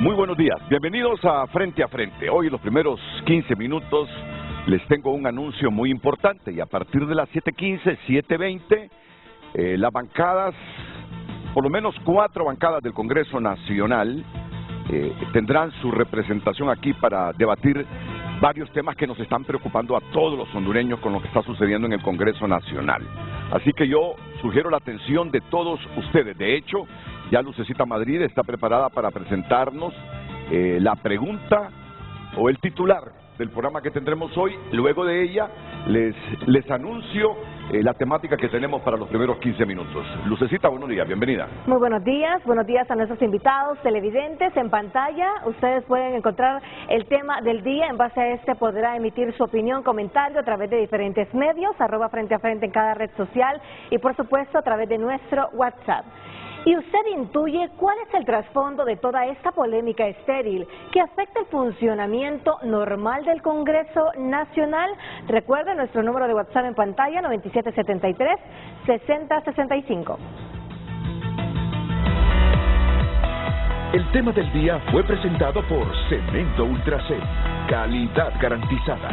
Muy buenos días, bienvenidos a Frente a Frente. Hoy en los primeros 15 minutos les tengo un anuncio muy importante y a partir de las 7:15, 7:20, las bancadas, por lo menos 4 bancadas del Congreso Nacional tendrán su representación aquí para debatir varios temas que nos están preocupando a todos los hondureños con lo que está sucediendo en el Congreso Nacional. Así que yo sugiero la atención de todos ustedes. De hecho, ya Lucecita Madrid está preparada para presentarnos la pregunta o el titular del programa que tendremos hoy. Luego de ella les anuncio la temática que tenemos para los primeros 15 minutos. Lucecita, buenos días, bienvenida. Muy buenos días a nuestros invitados, televidentes. En pantalla ustedes pueden encontrar el tema del día. En base a este podrá emitir su opinión, comentario a través de diferentes medios, @Frente a Frente en cada red social y por supuesto a través de nuestro WhatsApp. ¿Y usted intuye cuál es el trasfondo de toda esta polémica estéril que afecta el funcionamiento normal del Congreso Nacional? Recuerde nuestro número de WhatsApp en pantalla, 9773-6065. El tema del día fue presentado por Cemento Ultracel, calidad garantizada.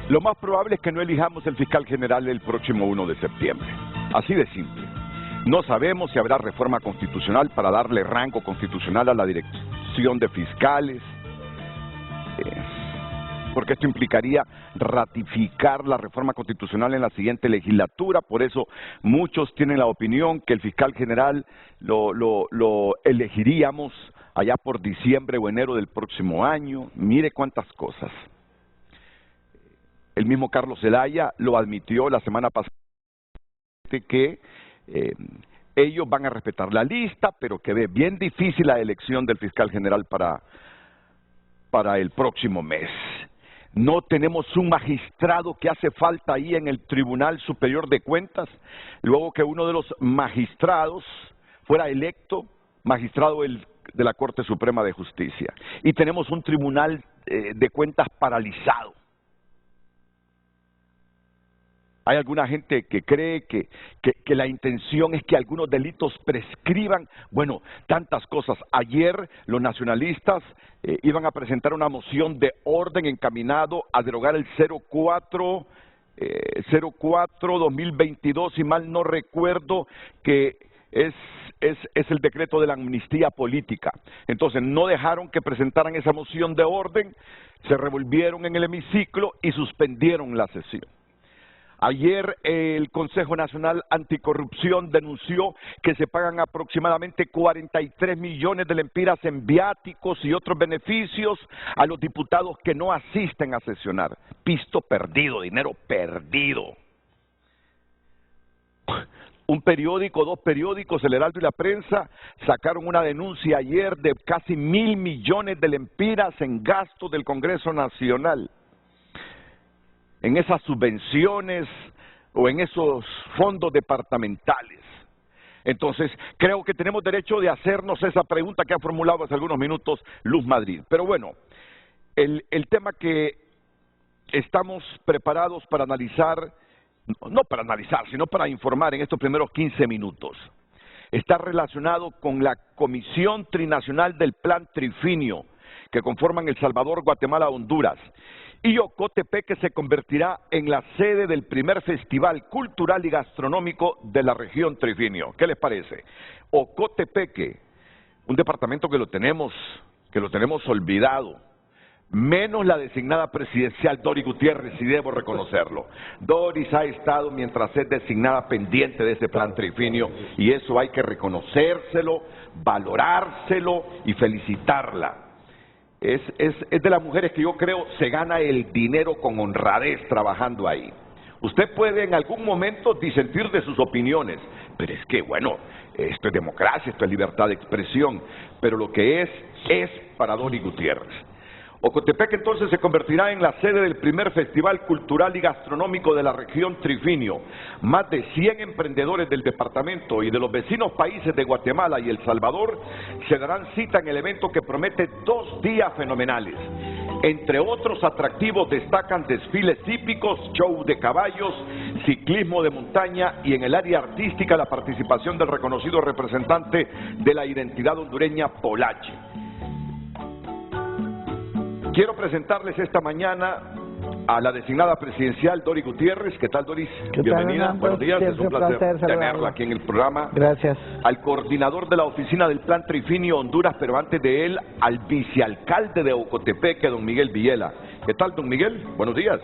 Lo más probable es que no elijamos el fiscal general el próximo 1 de septiembre. Así de simple. No sabemos si habrá reforma constitucional para darle rango constitucional a la dirección de fiscales, porque esto implicaría ratificar la reforma constitucional en la siguiente legislatura. Por eso muchos tienen la opinión que el fiscal general lo elegiríamos allá por diciembre o enero del próximo año. Mire cuántas cosas. El mismo Carlos Zelaya lo admitió la semana pasada, que ellos van a respetar la lista, pero que ve bien difícil la elección del fiscal general para el próximo mes. No tenemos un magistrado que hace falta ahí en el Tribunal Superior de Cuentas, luego que uno de los magistrados fuera electo magistrado de la Corte Suprema de Justicia. Y tenemos un Tribunal de Cuentas paralizado. Hay alguna gente que cree que la intención es que algunos delitos prescriban. Bueno, tantas cosas. Ayer los nacionalistas iban a presentar una moción de orden encaminado a derogar el 04-2022, si mal no recuerdo, que es el decreto de la amnistía política. Entonces no dejaron que presentaran esa moción de orden, se revolvieron en el hemiciclo y suspendieron la sesión. Ayer el Consejo Nacional Anticorrupción denunció que se pagan aproximadamente 43 millones de lempiras en viáticos y otros beneficios a los diputados que no asisten a sesionar. Pisto perdido, dinero perdido. Un periódico, 2 periódicos, El Heraldo y La Prensa, sacaron una denuncia ayer de casi 1.000 millones de lempiras en gastos del Congreso Nacional, en esas subvenciones o en esos fondos departamentales. Entonces, creo que tenemos derecho de hacernos esa pregunta que ha formulado hace algunos minutos Luz Madrid. Pero bueno, el tema que estamos preparados para analizar, no para analizar, sino para informar en estos primeros 15 minutos, está relacionado con la Comisión Trinacional del Plan Trifinio, que conforman El Salvador, Guatemala, Honduras, y Ocotepeque se convertirá en la sede del primer festival cultural y gastronómico de la región Trifinio. ¿Qué les parece? Ocotepeque, un departamento que lo tenemos olvidado, menos la designada presidencial Doris Gutiérrez, y debo reconocerlo. Doris ha estado, mientras es designada, pendiente de ese plan Trifinio, y eso hay que reconocérselo, valorárselo y felicitarla. Es de las mujeres que yo creo se gana el dinero con honradez trabajando ahí. Usted puede en algún momento disentir de sus opiniones, pero es que, bueno, esto es democracia, esto es libertad de expresión, pero lo que es para Doris Gutiérrez. Ocotepeque entonces se convertirá en la sede del primer festival cultural y gastronómico de la región Trifinio. Más de 100 emprendedores del departamento y de los vecinos países de Guatemala y El Salvador se darán cita en el evento que promete 2 días fenomenales. Entre otros atractivos destacan desfiles típicos, show de caballos, ciclismo de montaña y en el área artística la participación del reconocido representante de la identidad hondureña, Polache. Quiero presentarles esta mañana a la designada presidencial Doris Gutiérrez. ¿Qué tal, Doris? Bienvenida. Buenos días, es un placer tenerla aquí en el programa. Gracias. Al coordinador de la oficina del Plan Trifinio Honduras, pero antes de él, al vicealcalde de Ocotepeque, don Miguel Villela. ¿Qué tal, don Miguel? Buenos días.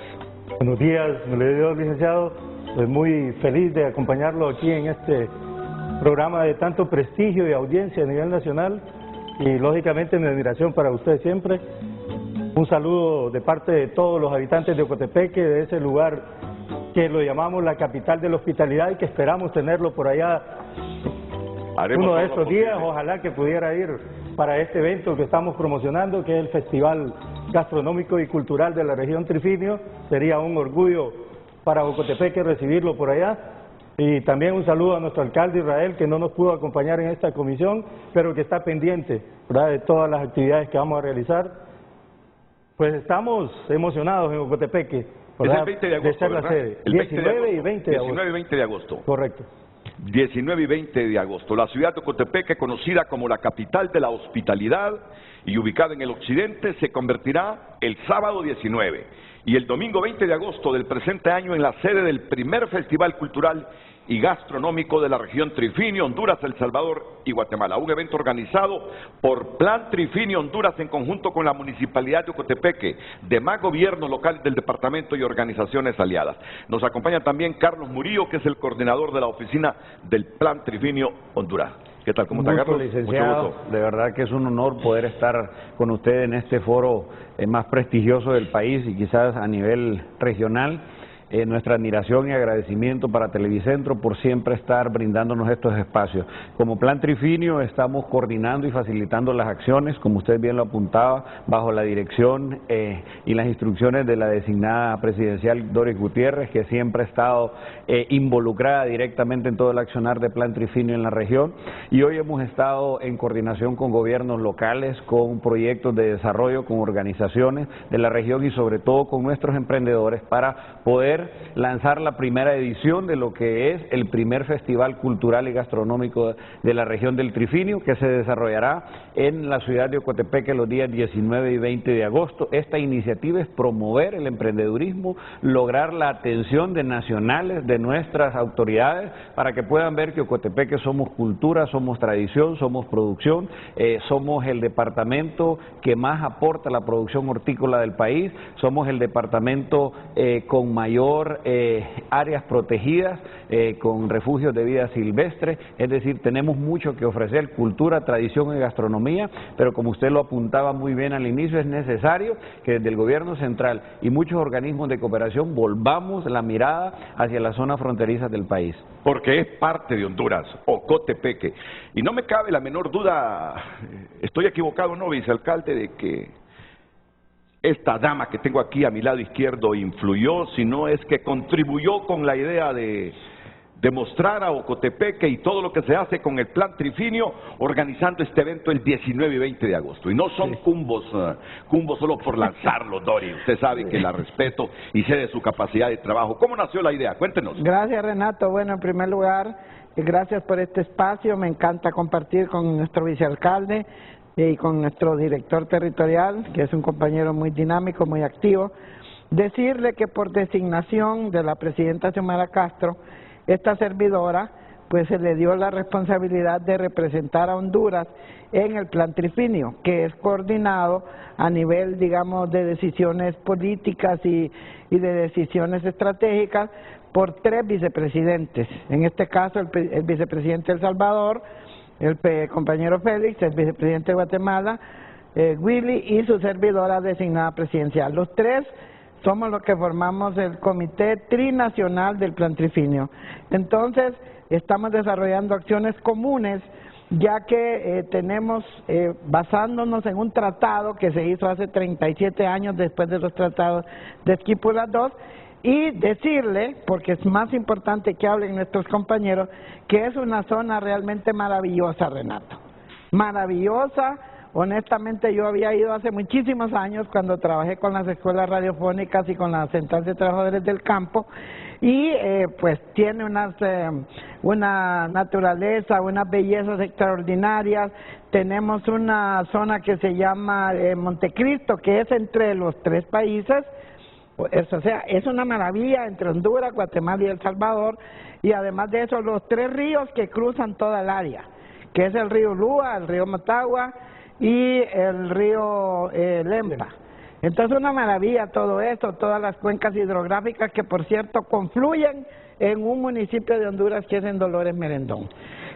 Buenos días, licenciado. Estoy muy feliz de acompañarlo aquí en este programa de tanto prestigio y audiencia a nivel nacional y lógicamente mi admiración para usted siempre. Un saludo de parte de todos los habitantes de Ocotepeque, de ese lugar que lo llamamos la capital de la hospitalidad y que esperamos tenerlo por allá uno de estos días. Ojalá que pudiera ir para este evento que estamos promocionando, que es el Festival Gastronómico y Cultural de la región Trifinio. Sería un orgullo para Ocotepeque recibirlo por allá. Y también un saludo a nuestro alcalde Israel, que no nos pudo acompañar en esta comisión, pero que está pendiente, ¿verdad?, de todas las actividades que vamos a realizar. Pues estamos emocionados en Ocotepeque. Es el 20 de agosto, la sede. El 19 y 20 de agosto. 19 y 20 de agosto. Correcto. 19 y 20 de agosto. La ciudad de Ocotepeque, conocida como la capital de la hospitalidad y ubicada en el occidente, se convertirá el sábado 19 y el domingo 20 de agosto del presente año en la sede del primer Festival Cultural y Gastronómico de la región Trifinio, Honduras, El Salvador y Guatemala. Un evento organizado por Plan Trifinio Honduras en conjunto con la Municipalidad de Ocotepeque, demás gobiernos locales del departamento y organizaciones aliadas. Nos acompaña también Carlos Murillo, que es el coordinador de la oficina del Plan Trifinio Honduras. ¿Qué tal? ¿Cómo está, Carlos? Licenciado, mucho gusto. De verdad que es un honor poder estar con usted en este foro más prestigioso del país y quizás a nivel regional. Nuestra admiración y agradecimiento para Televicentro por siempre estar brindándonos estos espacios. Como Plan Trifinio estamos coordinando y facilitando las acciones, como usted bien lo apuntaba, bajo la dirección y las instrucciones de la designada presidencial Doris Gutiérrez, que siempre ha estado involucrada directamente en todo el accionar de Plan Trifinio en la región. Y hoy hemos estado en coordinación con gobiernos locales, con proyectos de desarrollo, con organizaciones de la región y sobre todo con nuestros emprendedores para poder lanzar la primera edición de lo que es el primer Festival Cultural y Gastronómico de la región del Trifinio, que se desarrollará en la ciudad de Ocotepeque los días 19 y 20 de agosto. Esta iniciativa es promover el emprendedurismo, lograr la atención de nacionales, de nuestras autoridades, para que puedan ver que Ocotepeque somos cultura, somos tradición, somos producción, somos el departamento que más aporta a la producción hortícola del país, somos el departamento con mayor áreas protegidas, con refugios de vida silvestre, es decir, tenemos mucho que ofrecer, cultura, tradición y gastronomía, pero como usted lo apuntaba muy bien al inicio, es necesario que desde el gobierno central y muchos organismos de cooperación volvamos la mirada hacia las zonas fronterizas del país. Porque es parte de Honduras, Ocotepeque, y no me cabe la menor duda, estoy equivocado, ¿no, vicealcalde, de que esta dama que tengo aquí a mi lado izquierdo influyó, sino es que contribuyó con la idea de mostrar a Ocotepeque y todo lo que se hace con el Plan Trifinio, organizando este evento el 19 y 20 de agosto. Y no son cumbos solo por lanzarlo, Dori. Usted sabe que la respeto y sé de su capacidad de trabajo. ¿Cómo nació la idea? Cuéntenos. Gracias, Renato. Bueno, en primer lugar, gracias por este espacio. Me encanta compartir con nuestro vicealcalde y con nuestro director territorial, que es un compañero muy dinámico, muy activo. Decirle que por designación de la presidenta Xiomara Castro, esta servidora, pues se le dio la responsabilidad de representar a Honduras en el Plan Trifinio, que es coordinado a nivel, digamos, de decisiones políticas y de decisiones estratégicas por 3 vicepresidentes. En este caso, el vicepresidente de El Salvador, el compañero Félix, el vicepresidente de Guatemala, Willy y su servidora designada presidencial. Los 3 somos los que formamos el Comité Trinacional del Plan Trifinio. Entonces, estamos desarrollando acciones comunes, ya que tenemos, basándonos en un tratado que se hizo hace 37 años después de los tratados de Esquípula II, y decirle, porque es más importante que hablen nuestros compañeros, que es una zona realmente maravillosa, Renato. Maravillosa, Honestamente, yo había ido hace muchísimos años cuando trabajé con las escuelas radiofónicas y con la Central de Trabajadores del Campo, y pues tiene una naturaleza, unas bellezas extraordinarias. Tenemos una zona que se llama Montecristo, que es entre los tres países. O sea, es una maravilla entre Honduras, Guatemala y El Salvador, y además de eso los tres ríos que cruzan toda el área, que es el río Lúa, el río Motagua y el río Lempa. Entonces una maravilla todo esto, todas las cuencas hidrográficas que por cierto confluyen en un municipio de Honduras que es en Dolores Merendón.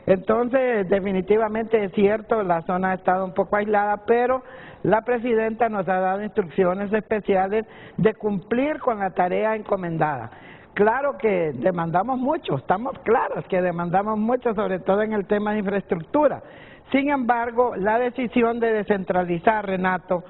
Entonces definitivamente es cierto, la zona ha estado un poco aislada, pero la presidenta nos ha dado instrucciones especiales de cumplir con la tarea encomendada. Claro que demandamos mucho, estamos claros que demandamos mucho, sobre todo en el tema de infraestructura. Sin embargo, la decisión de descentralizar, Renato,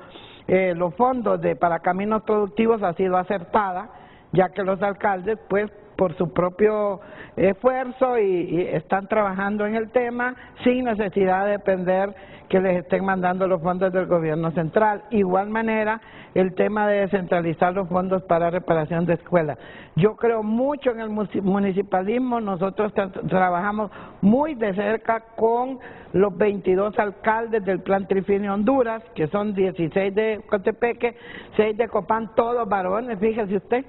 los fondos para caminos productivos ha sido acertada, ya que los alcaldes, pues, por su propio esfuerzo y están trabajando en el tema sin necesidad de depender que les estén mandando los fondos del gobierno central. Igual manera, el tema de descentralizar los fondos para reparación de escuelas. Yo creo mucho en el municipalismo, nosotros trabajamos muy de cerca con los 22 alcaldes del Plan Trifinio Honduras, que son 16 de Cotepeque, 6 de Copán, todos varones, fíjese usted.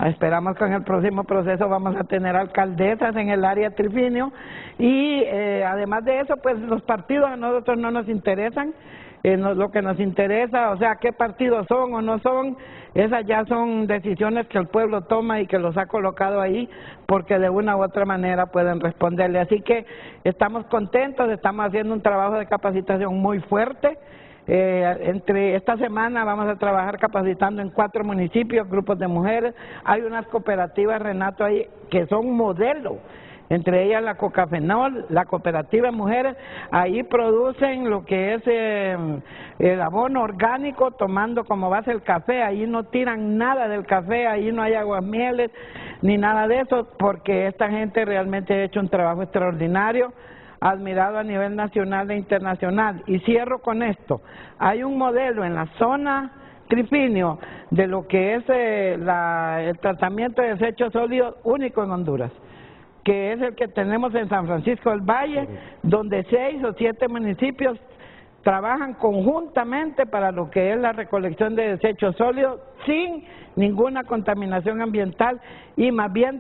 Esperamos que en el próximo proceso vamos a tener alcaldesas en el área Trifinio y además de eso, pues los partidos a nosotros no nos interesan, lo que nos interesa, o sea, qué partidos son o no son, esas ya son decisiones que el pueblo toma y que los ha colocado ahí porque de una u otra manera pueden responderle. Así que estamos contentos, estamos haciendo un trabajo de capacitación muy fuerte. Entre esta semana vamos a trabajar capacitando en 4 municipios, grupos de mujeres. Hay unas cooperativas, Renato, ahí que son modelo, entre ellas la Cocafenol, la cooperativa de mujeres. Ahí producen lo que es el abono orgánico, tomando como base el café. Ahí no tiran nada del café, ahí no hay aguamieles ni nada de eso, porque esta gente realmente ha hecho un trabajo extraordinario, admirado a nivel nacional e internacional. Y cierro con esto, hay un modelo en la zona Trifinio de lo que es el tratamiento de desechos sólidos único en Honduras, que es el que tenemos en San Francisco del Valle, donde 6 o 7 municipios trabajan conjuntamente para lo que es la recolección de desechos sólidos sin ninguna contaminación ambiental y más bien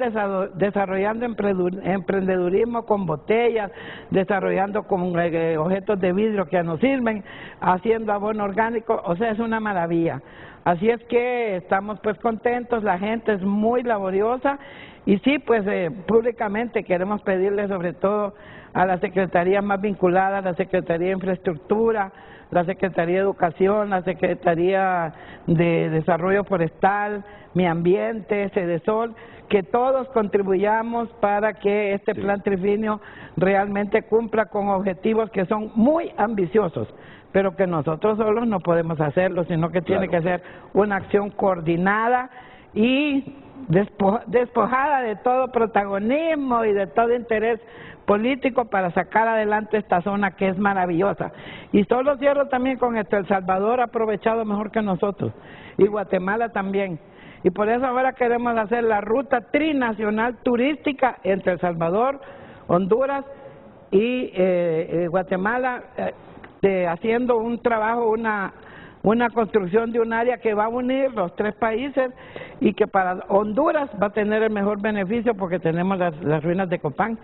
desarrollando emprendedurismo con botellas, desarrollando con objetos de vidrio que nos sirven, haciendo abono orgánico, o sea, es una maravilla. Así es que estamos pues contentos, la gente es muy laboriosa y sí, pues públicamente queremos pedirle sobre todo a la Secretaría más vinculada, la Secretaría de Infraestructura, la Secretaría de Educación, la Secretaría de Desarrollo Forestal, Mi Ambiente, Sedesol, que todos contribuyamos para que este Plan Trifinio realmente cumpla con objetivos que son muy ambiciosos, pero que nosotros solos no podemos hacerlo, sino que tiene que ser una acción coordinada y despojada de todo protagonismo y de todo interés político para sacar adelante esta zona que es maravillosa. Y solo cierro también con esto, El Salvador ha aprovechado mejor que nosotros y Guatemala también. Y por eso ahora queremos hacer la ruta trinacional turística entre El Salvador, Honduras y Guatemala, haciendo un trabajo, una construcción de un área que va a unir los 3 países y que para Honduras va a tener el mejor beneficio porque tenemos las ruinas de Copán.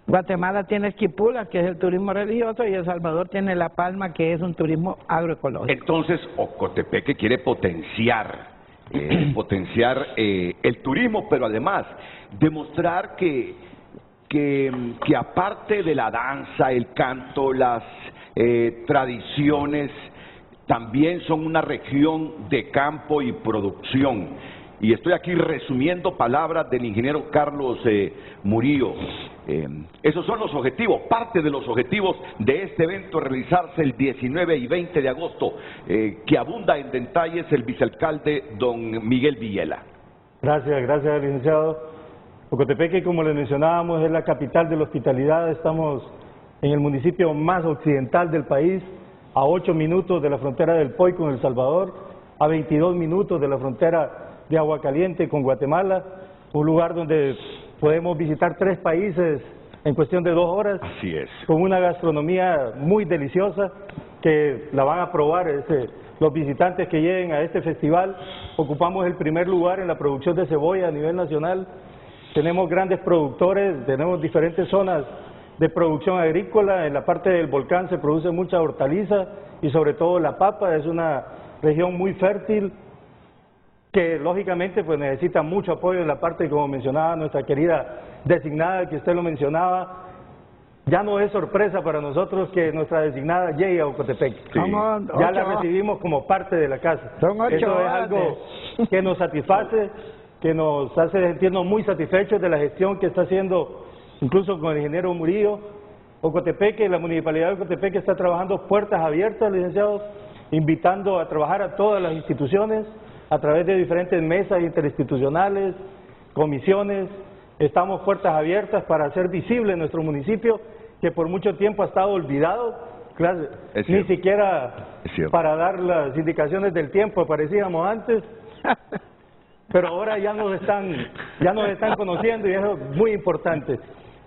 Guatemala tiene Esquipulas, que es el turismo religioso, y El Salvador tiene La Palma, que es un turismo agroecológico. Entonces, Ocotepeque quiere potenciar el turismo, pero además demostrar que aparte de la danza, el canto, las tradiciones, también son una región de campo y producción. Y estoy aquí resumiendo palabras del ingeniero Carlos Murillo. Esos son los objetivos, parte de los objetivos de este evento, realizarse el 19 y 20 de agosto, que abunda en detalles el vicealcalde don Miguel Villela. Gracias, licenciado. Ocotepeque, como le mencionábamos, es la capital de la hospitalidad. Estamos en el municipio más occidental del país, a 8 minutos de la frontera del Poy con El Salvador, a 22 minutos de la frontera de Aguacaliente con Guatemala, un lugar donde podemos visitar 3 países en cuestión de 2 horas. Así es. Con una gastronomía muy deliciosa que la van a probar los visitantes que lleguen a este festival. Ocupamos el primer lugar en la producción de cebolla a nivel nacional. Tenemos grandes productores, tenemos diferentes zonas de producción agrícola. En la parte del volcán se produce mucha hortaliza y sobre todo la papa. Es una región muy fértil que lógicamente pues necesita mucho apoyo en la parte, como mencionaba nuestra querida designada, que usted lo mencionaba. Ya no es sorpresa para nosotros que nuestra designada llegue a Ocotepeque. Sí. Ya la recibimos como parte de la casa. Son 8 Eso es horas algo que nos satisface, que nos hace sentirnos muy satisfechos de la gestión que está haciendo, incluso con el ingeniero Murillo. Ocotepeque, la municipalidad de Ocotepeque está trabajando puertas abiertas, licenciados, invitando a trabajar a todas las instituciones a través de diferentes mesas interinstitucionales, comisiones. Estamos puertas abiertas para hacer visible nuestro municipio, que por mucho tiempo ha estado olvidado, claro, ni siquiera para dar las indicaciones del tiempo parecíamos antes, pero ahora ya nos están conociendo y eso es muy importante.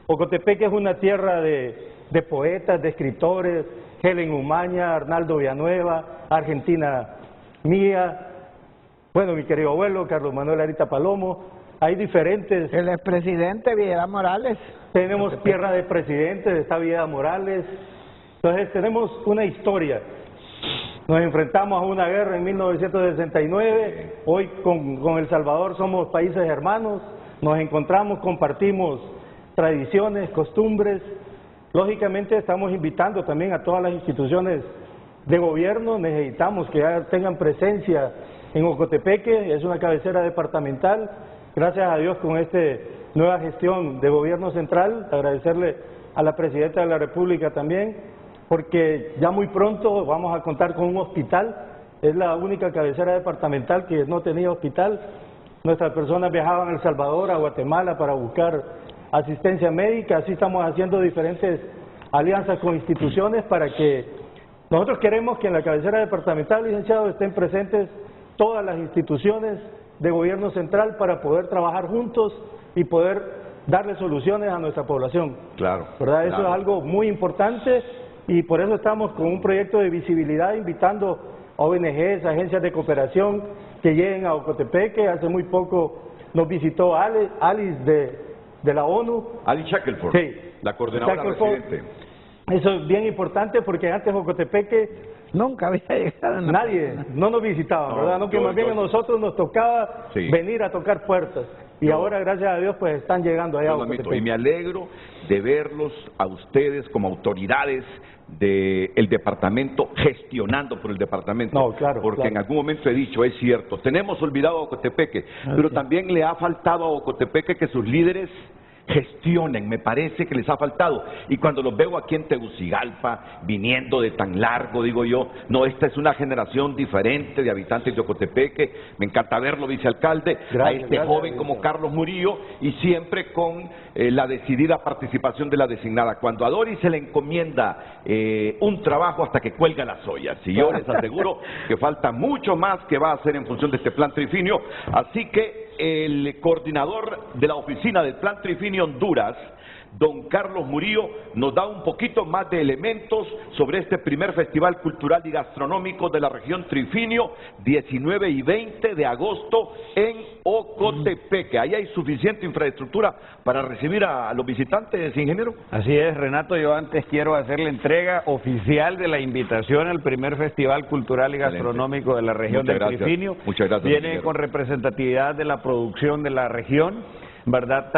Ocotepeque es una tierra de poetas, de escritores, Helen Umaña, Arnaldo Villanueva, Argentina Mía, bueno, mi querido abuelo, Carlos Manuel Arita Palomo. Hay diferentes... El expresidente Villeda Morales. Tenemos tierra de presidentes, está Villeda Morales. Entonces tenemos una historia. Nos enfrentamos a una guerra en 1969, hoy con El Salvador somos países hermanos, nos encontramos, compartimos tradiciones, costumbres. Lógicamente estamos invitando también a todas las instituciones de gobierno, necesitamos que tengan presencia en Ocotepeque, es una cabecera departamental. Gracias a Dios con esta nueva gestión de gobierno central, agradecerle a la Presidenta de la República también, porque ya muy pronto vamos a contar con un hospital, es la única cabecera departamental que no tenía hospital. Nuestras personas viajaban a El Salvador, a Guatemala para buscar asistencia médica, así estamos haciendo diferentes alianzas con instituciones para que nosotros queremos que en la cabecera departamental, licenciado, estén presentes todas las instituciones de gobierno central para poder trabajar juntos y poder darle soluciones a nuestra población. Claro. ¿Verdad? Eso es algo muy importante y por eso estamos con un proyecto de visibilidad invitando a ONGs, agencias de cooperación que lleguen a Ocotepeque. Hace muy poco nos visitó Alice de la ONU. Alice Shackelford, sí, la coordinadora residente. Eso es bien importante porque antes Ocotepeque nunca había llegado. Nadie, no nos visitaba, ¿verdad? No, que más bien a nosotros nos tocaba venir a tocar puertas. Y ahora, gracias a Dios, pues están llegando allá a Ocotepeque. Y me alegro de verlos a ustedes como autoridades del departamento, gestionando por el departamento. No, claro, porque en algún momento he dicho, es cierto, tenemos olvidado a Ocotepeque, pero también le ha faltado a Ocotepeque que sus líderes gestionen, me parece que les ha faltado. Y cuando los veo aquí en Tegucigalpa, viniendo de tan largo, digo yo, no, esta es una generación diferente de habitantes de Ocotepeque. Me encanta verlo, vicealcalde, a este joven como Carlos Murillo, y siempre con la decidida participación de la designada. Cuando a Doris se le encomienda un trabajo hasta que cuelga las ollas, y yo les aseguro que falta mucho más que va a hacer en función de este plan trifinio. Así que el coordinador de la oficina del Plan Trifinio Honduras, don Carlos Murillo, nos da un poquito más de elementos sobre este primer Festival Cultural y Gastronómico de la región Trifinio, 19 y 20 de agosto en Ocotepeque. Ahí hay suficiente infraestructura para recibir a los visitantes, ingeniero. Así es, Renato, yo antes quiero hacer la entrega oficial de la invitación al primer Festival Cultural y Gastronómico de la región del Trifinio. Muchas gracias. Viene ingeniero, con representatividad de la producción de la región, ¿verdad?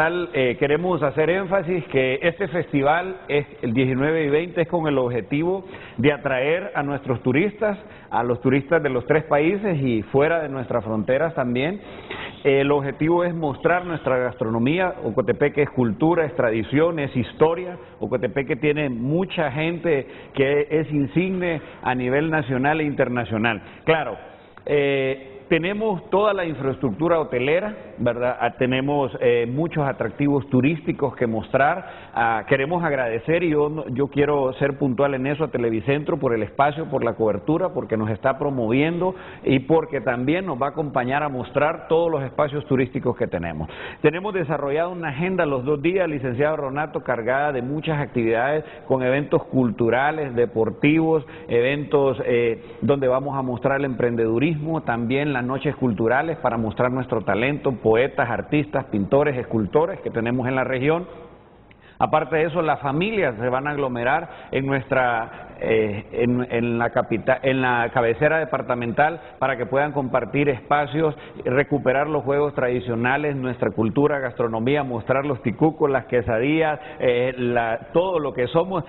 Queremos hacer énfasis que este festival, el 19 y 20, es con el objetivo de atraer a nuestros turistas, a los turistas de los 3 países y fuera de nuestras fronteras también. El objetivo es mostrar nuestra gastronomía. Ocotepeque es cultura, es tradición, es historia. Ocotepeque tiene mucha gente que es insigne a nivel nacional e internacional. Claro, tenemos toda la infraestructura hotelera, ¿verdad? Tenemos muchos atractivos turísticos que mostrar. Queremos agradecer, y yo quiero ser puntual en eso, a Televicentro por el espacio, por la cobertura, porque nos está promoviendo y porque también nos va a acompañar a mostrar todos los espacios turísticos que tenemos. Tenemos desarrollado una agenda los 2 días, licenciado Ronato, cargada de muchas actividades con eventos culturales, deportivos, eventos donde vamos a mostrar el emprendedurismo, también las noches culturales para mostrar nuestro talento, poetas, artistas, pintores, escultores que tenemos en la región. Aparte de eso, las familias se van a aglomerar en nuestra en la cabecera departamental para que puedan compartir espacios, recuperar los juegos tradicionales, nuestra cultura, gastronomía, mostrar los ticucos, las quesadillas, todo lo que somos.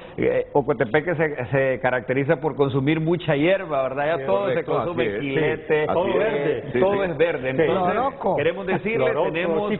Ocotepeque se caracteriza por consumir mucha hierba, ¿verdad? Ya todo se consume, quilete, todo verde. Todo es verde. Entonces, queremos decirles, tenemos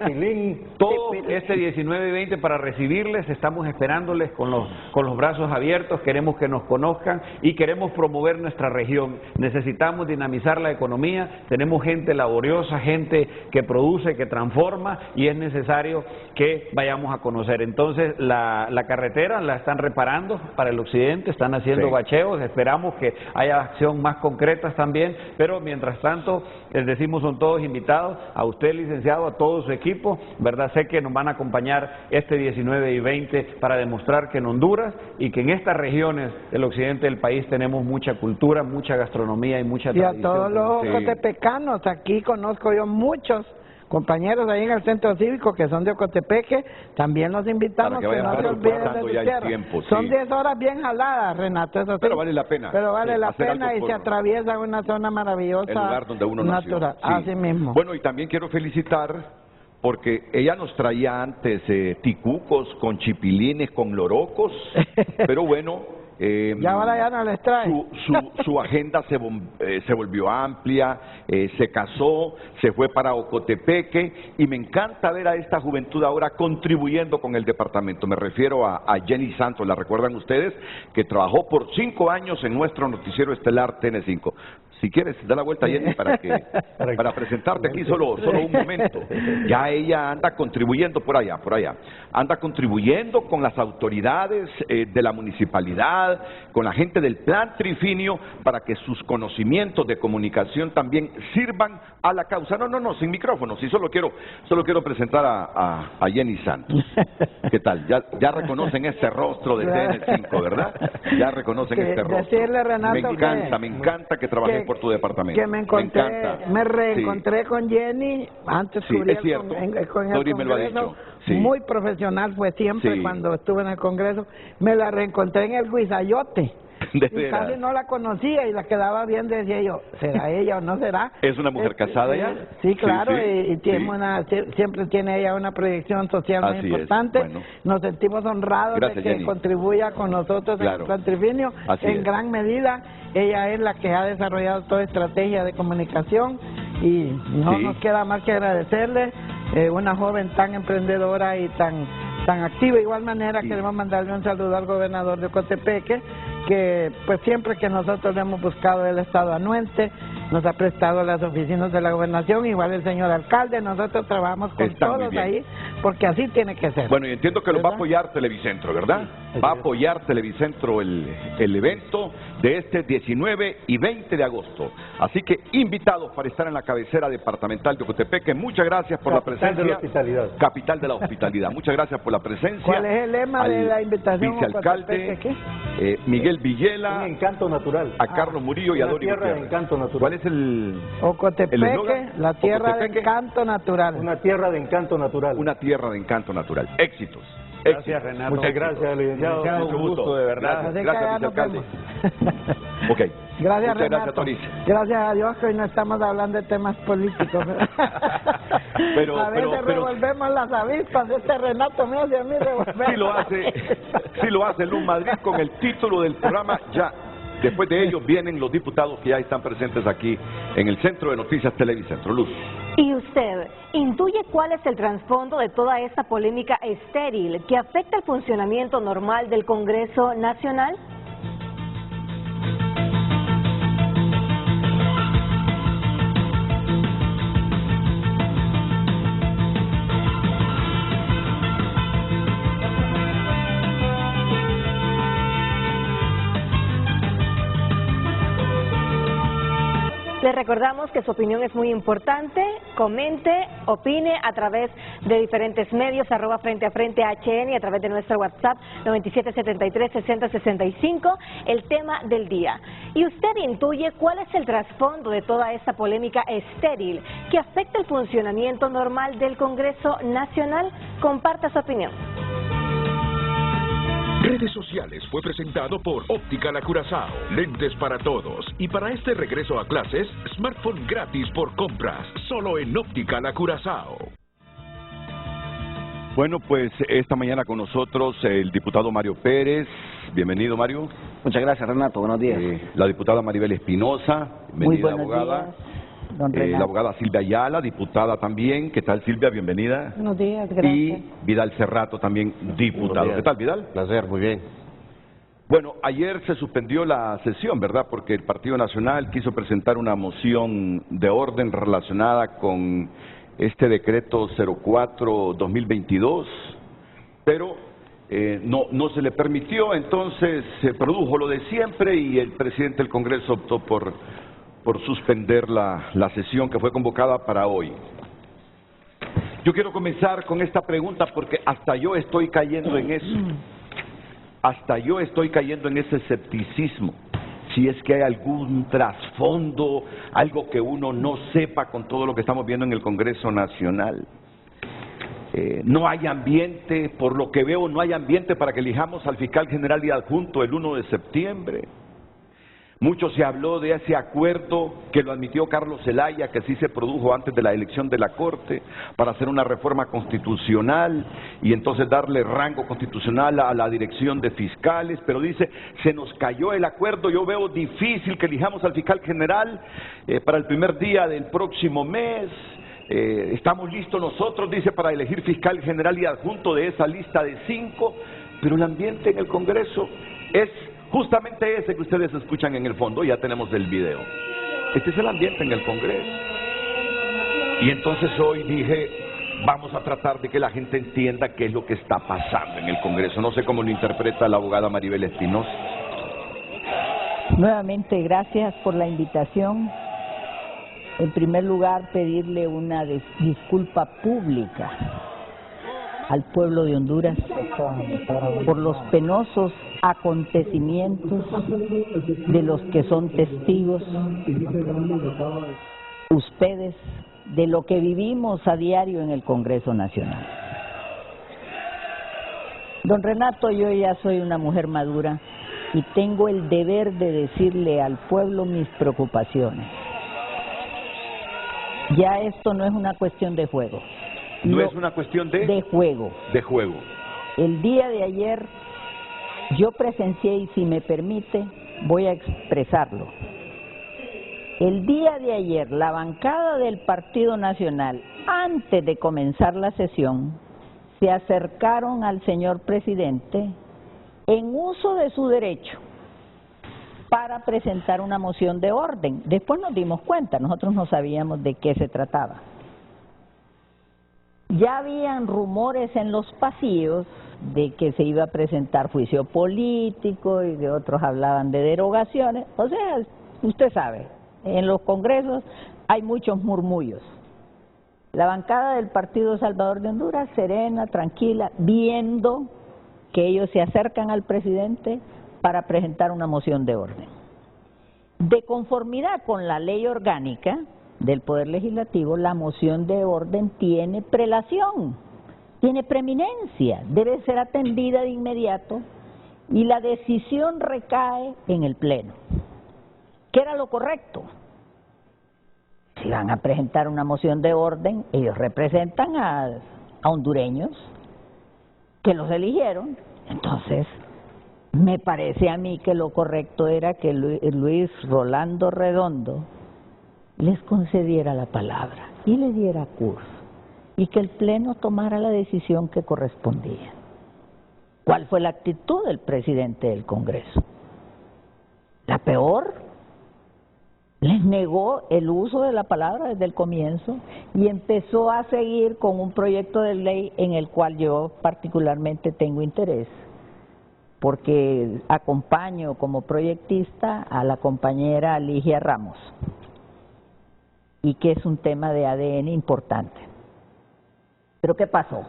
todo este 19 y 20 para recibirles, estamos esperándoles con los brazos abiertos, queremos que nos conozcan y queremos promover nuestra región. Necesitamos dinamizar la economía, tenemos gente laboriosa, gente que produce, que transforma, y es necesario que vayamos a conocer. Entonces, la carretera la están reparando para el occidente, están haciendo bacheos, esperamos que haya acción más concretas también, pero mientras tanto, les decimos, son todos invitados, a usted, licenciado, a todo su equipo, ¿verdad? Sé que nos van a acompañar este 19 y 20 para demostrar que en Honduras y que en estas regiones del occidente del país tenemos mucha cultura, mucha gastronomía y mucha tradición. Y a todos los ocotepecanos, aquí conozco yo muchos compañeros ahí en el centro cívico que son de Ocotepeque, también los invitamos que no se olviden de su tierra. Son 10 horas bien jaladas, Renato, eso sí. Pero vale la pena. Pero vale la pena y se atraviesa una zona maravillosa, el lugar donde uno natural, nació. así mismo. Bueno, y también quiero felicitar porque ella nos traía antes ticucos con chipilines, con lorocos, pero bueno, y ahora ya no les trae. Su agenda se volvió amplia, se casó, se fue para Ocotepeque, y me encanta ver a esta juventud ahora contribuyendo con el departamento. Me refiero a Jenny Santos, ¿la recuerdan ustedes? Que trabajó por 5 años en nuestro noticiero estelar TN5. Si quieres, da la vuelta, Jenny, para presentarte aquí solo un momento. Ya ella anda contribuyendo por allá. Anda contribuyendo con las autoridades de la municipalidad, con la gente del Plan Trifinio, para que sus conocimientos de comunicación también sirvan a la causa. No, sin micrófono. Sí, solo quiero presentar a Jenny Santos. ¿Qué tal? Ya reconocen este rostro de TN5, ¿verdad? Ya reconocen este rostro. Decirle, Renato, me encanta que trabajes por tu departamento. Que me reencontré con Jenny, antes es cierto. con el me lo ha dicho. Muy profesional fue siempre cuando estuve en el Congreso. Me la reencontré en el Guisayote. Y casi no la conocía y la quedaba viendo y decía yo, ¿será ella o no será? ¿Es una mujer casada ya? Sí, claro, y tiene siempre tiene ella una proyección social muy importante. Bueno. Nos sentimos honrados de que Jenny contribuya con nosotros en el Plan Trifinio. En gran medida, ella es la que ha desarrollado toda estrategia de comunicación y no nos queda más que agradecerle, una joven tan emprendedora y tan activa. De igual manera queremos mandarle un saludo al gobernador de Ocotepeque, que pues siempre que nosotros le hemos buscado, él ha estado anuente, nos ha prestado las oficinas de la gobernación, igual el señor alcalde, nosotros trabajamos con todos ahí, porque así tiene que ser. Bueno, y entiendo que lo va a apoyar Televicentro, ¿verdad? Va a apoyar Televicentro el evento de este 19 y 20 de agosto. Así que invitados para estar en la cabecera departamental de Ocotepeque. Muchas gracias por la presencia. Capital de la hospitalidad. Capital de la hospitalidad. Muchas gracias por la presencia. ¿Cuál es el lema de la invitación? Vicealcalde Miguel Villela. Un encanto natural. A Carlos Murillo y a Dori Gutiérrez. Una tierra de encanto natural. ¿Cuál es el Ocotepeque, la tierra de encanto natural. Una tierra de encanto natural. Una tierra de encanto natural. Éxitos. Gracias, Renato. Muchas gracias, licenciado. Mucho gusto, de verdad. Gracias, vicealcalde. Ok. Gracias, Muchas Renato. Gracias, gracias a Dios que hoy no estamos hablando de temas políticos. A veces revolvemos las avispas, este Renato me hace a mí revolver. Sí lo hace Luz Madrid con el título del programa ya. Después de ellos vienen los diputados que ya están presentes aquí en el Centro de Noticias Televicentro. Luz. ¿Y usted intuye cuál es el trasfondo de toda esta polémica estéril que afecta el funcionamiento normal del Congreso Nacional? Les recordamos que su opinión es muy importante. Comente, opine a través de diferentes medios, @Frente a Frente HN, y a través de nuestro WhatsApp 9773-6065, el tema del día. Y usted intuye cuál es el trasfondo de toda esta polémica estéril que afecta el funcionamiento normal del Congreso Nacional. Comparta su opinión. Redes sociales fue presentado por Óptica La Curazao. Lentes para todos. Y para este regreso a clases, smartphone gratis por compras. Solo en Óptica La Curazao. Bueno, pues esta mañana con nosotros el diputado Mario Pérez. Bienvenido, Mario. Muchas gracias, Renato. Buenos días. La diputada Maribel Espinosa. Muy Bienvenida, buenos abogada. días, don Renato. La abogada Silvia Ayala, diputada también. ¿Qué tal, Silvia? Bienvenida. Buenos días, gracias. Y Vidal Cerrato también, diputado. ¿Qué tal, Vidal? Placer, muy bien. Bueno, ayer se suspendió la sesión, ¿verdad? Porque el Partido Nacional quiso presentar una moción de orden relacionada con este decreto 04-2022, pero no se le permitió, entonces se produjo lo de siempre y el presidente del Congreso optó por suspender la sesión que fue convocada para hoy. Yo quiero comenzar con esta pregunta porque hasta yo estoy cayendo en eso. Hasta yo estoy cayendo en ese escepticismo. Si es que hay algún trasfondo, algo que uno no sepa con todo lo que estamos viendo en el Congreso Nacional. No hay ambiente, por lo que veo, no hay ambiente para que elijamos al fiscal general y adjunto el 1 de septiembre. Mucho se habló de ese acuerdo que lo admitió Carlos Zelaya, que sí se produjo antes de la elección de la Corte, para hacer una reforma constitucional y entonces darle rango constitucional a la dirección de fiscales, pero dice, se nos cayó el acuerdo, yo veo difícil que elijamos al fiscal general para el primer día del próximo mes. Estamos listos nosotros, dice, para elegir fiscal general y adjunto de esa lista de 5, pero el ambiente en el Congreso es justamente ese que ustedes escuchan en el fondo. Ya tenemos el video. Este es el ambiente en el Congreso. Y entonces hoy dije, vamos a tratar de que la gente entienda qué es lo que está pasando en el Congreso. No sé cómo lo interpreta la abogada Maribel Espinosa. Nuevamente, gracias por la invitación. En primer lugar, pedirle una disculpa pública al pueblo de Honduras por los penosos acontecimientos de los que son testigos ustedes, de lo que vivimos a diario en el Congreso Nacional. Don Renato, yo ya soy una mujer madura y tengo el deber de decirle al pueblo mis preocupaciones. Ya esto no es una cuestión de juego. No es una cuestión de juego. De juego. El día de ayer yo presencié, y si me permite, voy a expresarlo. El día de ayer, la bancada del Partido Nacional, antes de comenzar la sesión, se acercaron al señor presidente en uso de su derecho para presentar una moción de orden. Después nos dimos cuenta, nosotros no sabíamos de qué se trataba. Ya habían rumores en los pasillos de que se iba a presentar juicio político y de otros hablaban de derogaciones. O sea, usted sabe, en los congresos hay muchos murmullos. La bancada del Partido Salvador de Honduras, serena, tranquila, viendo que ellos se acercan al presidente para presentar una moción de orden. De conformidad con la ley orgánica del Poder Legislativo, la moción de orden tiene prelación, tiene preeminencia, debe ser atendida de inmediato y la decisión recae en el Pleno. ¿Qué era lo correcto? Si van a presentar una moción de orden, ellos representan a hondureños que los eligieron, entonces me parece a mí que lo correcto era que Luis Rolando Redondo les concediera la palabra y le diera curso y que el Pleno tomara la decisión que correspondía. ¿Cuál fue la actitud del presidente del Congreso? La peor. Les negó el uso de la palabra desde el comienzo y empezó a seguir con un proyecto de ley en el cual yo particularmente tengo interés, porque acompaño como proyectista a la compañera Ligia Ramos. y que es un tema de ADN importante. Pero ¿qué pasó?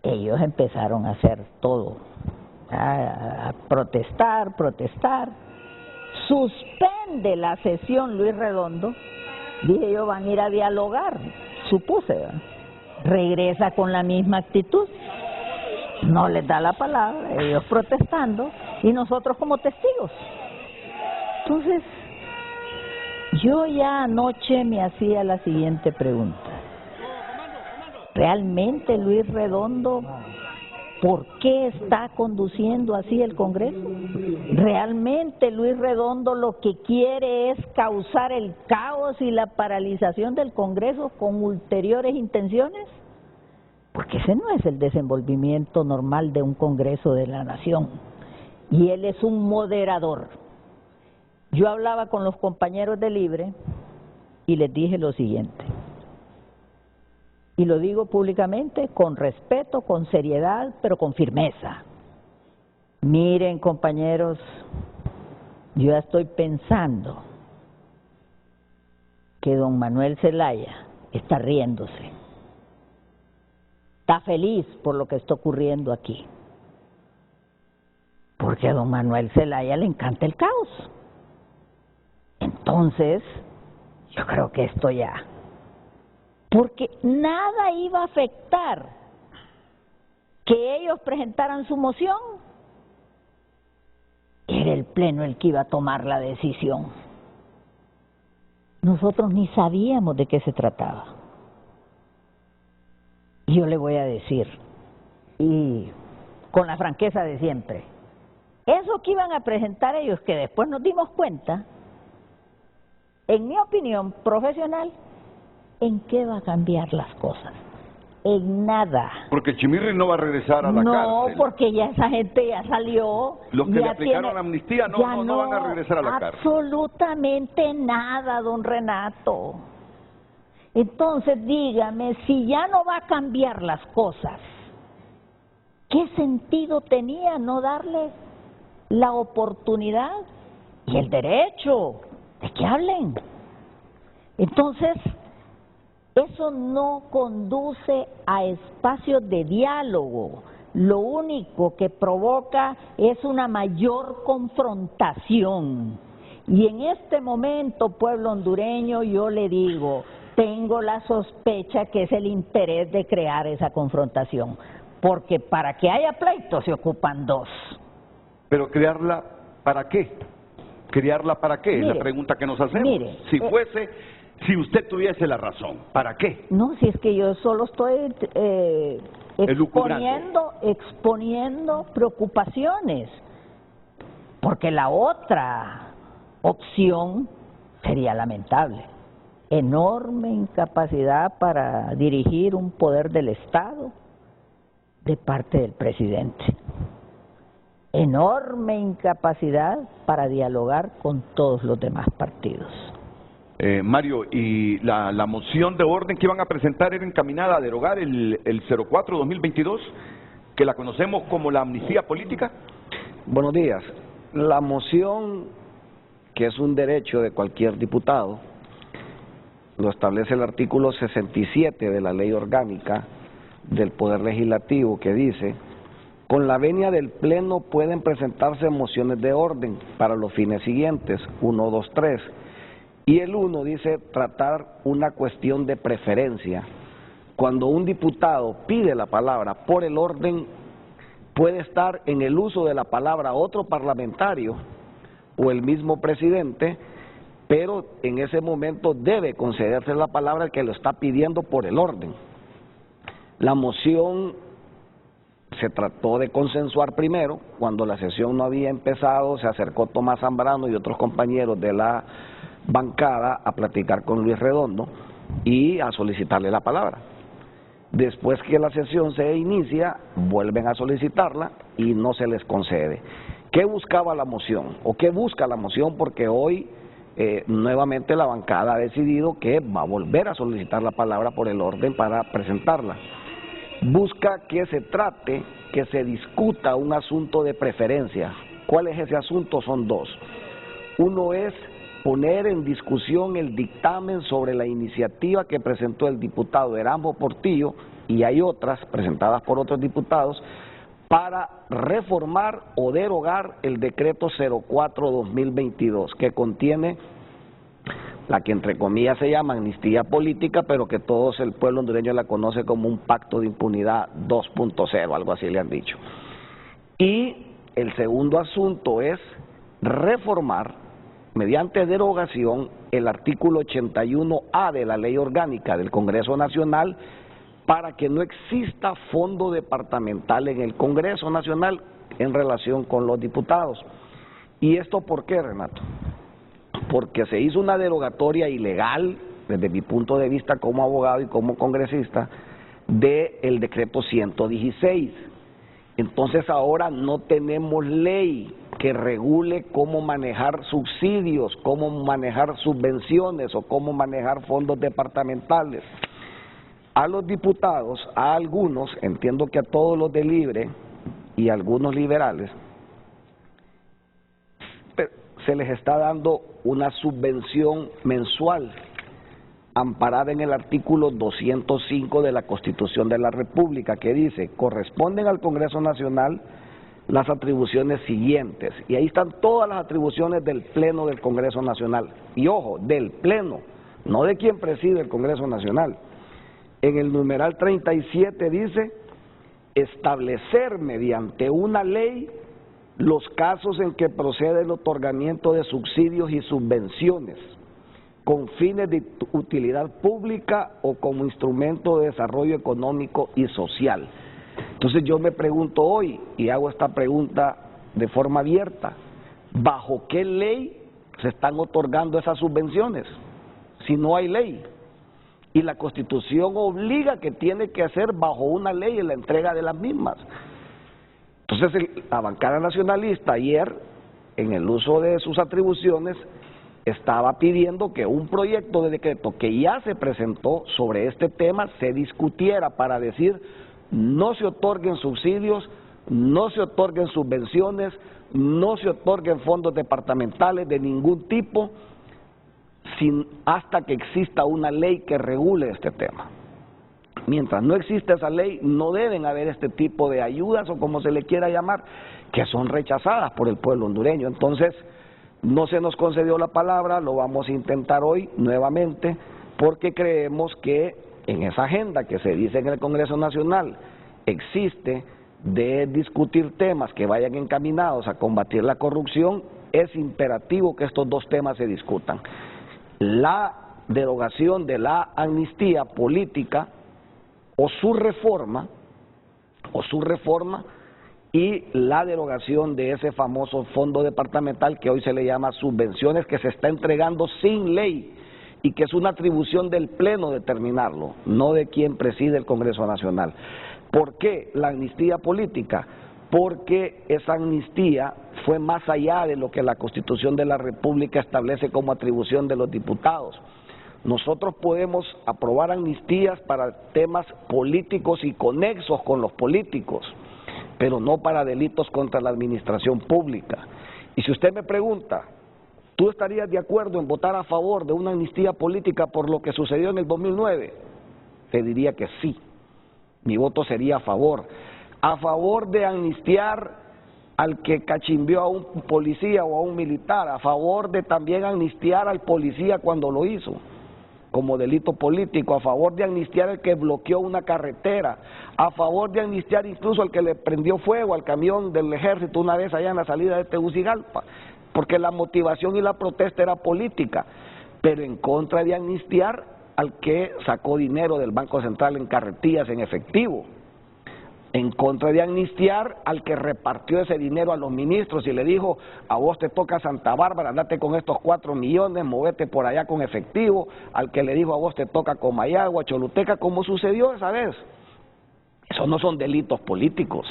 Ellos empezaron a hacer todo, a protestar. Suspende la sesión Luis Redondo. Dije yo, van a ir a dialogar, supuse, ¿verdad? Regresa con la misma actitud, no les da la palabra, ellos protestando y nosotros como testigos. Entonces, yo ya anoche me hacía la siguiente pregunta. ¿Realmente Luis Redondo, por qué está conduciendo así el Congreso? ¿Realmente Luis Redondo lo que quiere es causar el caos y la paralización del Congreso con ulteriores intenciones? Porque ese no es el desenvolvimiento normal de un Congreso de la Nación. Y él es un moderador. Yo hablaba con los compañeros de Libre y les dije lo siguiente. Y lo digo públicamente, con respeto, con seriedad, pero con firmeza. Miren, compañeros, yo ya estoy pensando que don Manuel Zelaya está riéndose. Está feliz por lo que está ocurriendo aquí. Porque a don Manuel Zelaya le encanta el caos. Entonces, yo creo que esto ya... Porque nada iba a afectar que ellos presentaran su moción. Era el Pleno el que iba a tomar la decisión. Nosotros ni sabíamos de qué se trataba. Y yo le voy a decir, y con la franqueza de siempre, eso que iban a presentar ellos, que después nos dimos cuenta, en mi opinión profesional, ¿en qué va a cambiar las cosas? En nada. Porque Chimirri no va a regresar a la cárcel. No, porque ya esa gente ya salió. Los que le aplicaron la amnistía no van a regresar a la cárcel. Absolutamente nada, don Renato. Entonces dígame, si ya no va a cambiar las cosas, ¿qué sentido tenía no darle la oportunidad y el derecho de que hablen? Entonces, eso no conduce a espacios de diálogo. Lo único que provoca es una mayor confrontación. Y en este momento, pueblo hondureño, yo le digo, tengo la sospecha que es el interés de crear esa confrontación. Porque para que haya pleito se ocupan dos. Pero crearla, ¿para qué? ¿Crearla para qué? Mire, es la pregunta que nos hacemos. Mire, Si usted tuviese la razón, ¿para qué? No, si es que yo solo estoy exponiendo preocupaciones, porque la otra opción sería lamentable. Enorme incapacidad para dirigir un poder del Estado de parte del presidente. Enorme incapacidad para dialogar con todos los demás partidos. Mario, y la moción de orden que iban a presentar era encaminada a derogar el 04-2022, que la conocemos como la amnistía política. Buenos días. La moción, que es un derecho de cualquier diputado, lo establece el artículo 67 de la Ley Orgánica del Poder Legislativo, que dice: con la venia del Pleno pueden presentarse mociones de orden para los fines siguientes, 1, 2, 3. Y el 1 dice tratar una cuestión de preferencia. Cuando un diputado pide la palabra por el orden, puede estar en el uso de la palabra otro parlamentario o el mismo presidente, pero en ese momento debe concederse la palabra al que lo está pidiendo por el orden. La moción se trató de consensuar primero. Cuando la sesión no había empezado, se acercó Tomás Zambrano y otros compañeros de la bancada a platicar con Luis Redondo y a solicitarle la palabra. Después que la sesión se inicia, vuelven a solicitarla y no se les concede. ¿Qué buscaba la moción? ¿O qué busca la moción? Porque hoy nuevamente la bancada ha decidido que va a volver a solicitar la palabra por el orden para presentarla. Busca que se trate, que se discuta un asunto de preferencia. ¿Cuál es ese asunto? Son dos. Uno es poner en discusión el dictamen sobre la iniciativa que presentó el diputado Erambo Portillo, y hay otras presentadas por otros diputados, para reformar o derogar el decreto 04-2022, que contiene la que entre comillas se llama amnistía política, pero que todos el pueblo hondureño la conoce como un pacto de impunidad 2.0, algo así le han dicho. Y el segundo asunto es reformar, mediante derogación, el artículo 81A de la Ley Orgánica del Congreso Nacional, para que no exista fondo departamental en el Congreso Nacional en relación con los diputados. ¿Y esto por qué, Renato? Porque se hizo una derogatoria ilegal, desde mi punto de vista como abogado y como congresista, del decreto 116. Entonces ahora no tenemos ley que regule cómo manejar subsidios, cómo manejar subvenciones o cómo manejar fondos departamentales. A los diputados, a algunos, entiendo que a todos los de Libre y a algunos liberales, se les está dando una subvención mensual amparada en el artículo 205 de la Constitución de la República, que dice: corresponden al Congreso Nacional las atribuciones siguientes, y ahí están todas las atribuciones del Pleno del Congreso Nacional, y ojo, del Pleno, no de quien preside el Congreso Nacional. En el numeral 37 dice: establecer mediante una ley los casos en que procede el otorgamiento de subsidios y subvenciones con fines de utilidad pública o como instrumento de desarrollo económico y social. Entonces yo me pregunto hoy, y hago esta pregunta de forma abierta: ¿bajo qué ley se están otorgando esas subvenciones? Si no hay ley. Y la Constitución obliga que tiene que hacer bajo una ley en la entrega de las mismas. Entonces la bancada nacionalista ayer, en el uso de sus atribuciones, estaba pidiendo que un proyecto de decreto que ya se presentó sobre este tema se discutiera para decir: no se otorguen subsidios, no se otorguen subvenciones, no se otorguen fondos departamentales de ningún tipo, hasta que exista una ley que regule este tema. Mientras no existe esa ley, no deben haber este tipo de ayudas, o como se le quiera llamar, que son rechazadas por el pueblo hondureño. Entonces, no se nos concedió la palabra, lo vamos a intentar hoy nuevamente, porque creemos que en esa agenda que se dice en el Congreso Nacional existe de discutir temas que vayan encaminados a combatir la corrupción. Es imperativo que estos dos temas se discutan: la derogación de la amnistía política o su reforma, y la derogación de ese famoso fondo departamental que hoy se le llama subvenciones, que se está entregando sin ley y que es una atribución del Pleno determinarlo, no de quien preside el Congreso Nacional. ¿Por qué la amnistía política? Porque esa amnistía fue más allá de lo que la Constitución de la República establece como atribución de los diputados. Nosotros podemos aprobar amnistías para temas políticos y conexos con los políticos, pero no para delitos contra la administración pública. Y si usted me pregunta, ¿tú estarías de acuerdo en votar a favor de una amnistía política por lo que sucedió en el 2009? Te diría que sí, mi voto sería a favor de amnistiar al que cachimbió a un policía o a un militar, a favor de también amnistiar al policía cuando lo hizo como delito político, a favor de amnistiar al que bloqueó una carretera, a favor de amnistiar incluso al que le prendió fuego al camión del ejército una vez allá en la salida de Tegucigalpa, porque la motivación y la protesta era política, pero en contra de amnistiar al que sacó dinero del Banco Central en carretillas en efectivo, en contra de amnistiar al que repartió ese dinero a los ministros y le dijo: a vos te toca Santa Bárbara, andate con estos 4 millones, movete por allá con efectivo, al que le dijo: a vos te toca Comayagua, Choluteca, como sucedió esa vez. Esos no son delitos políticos.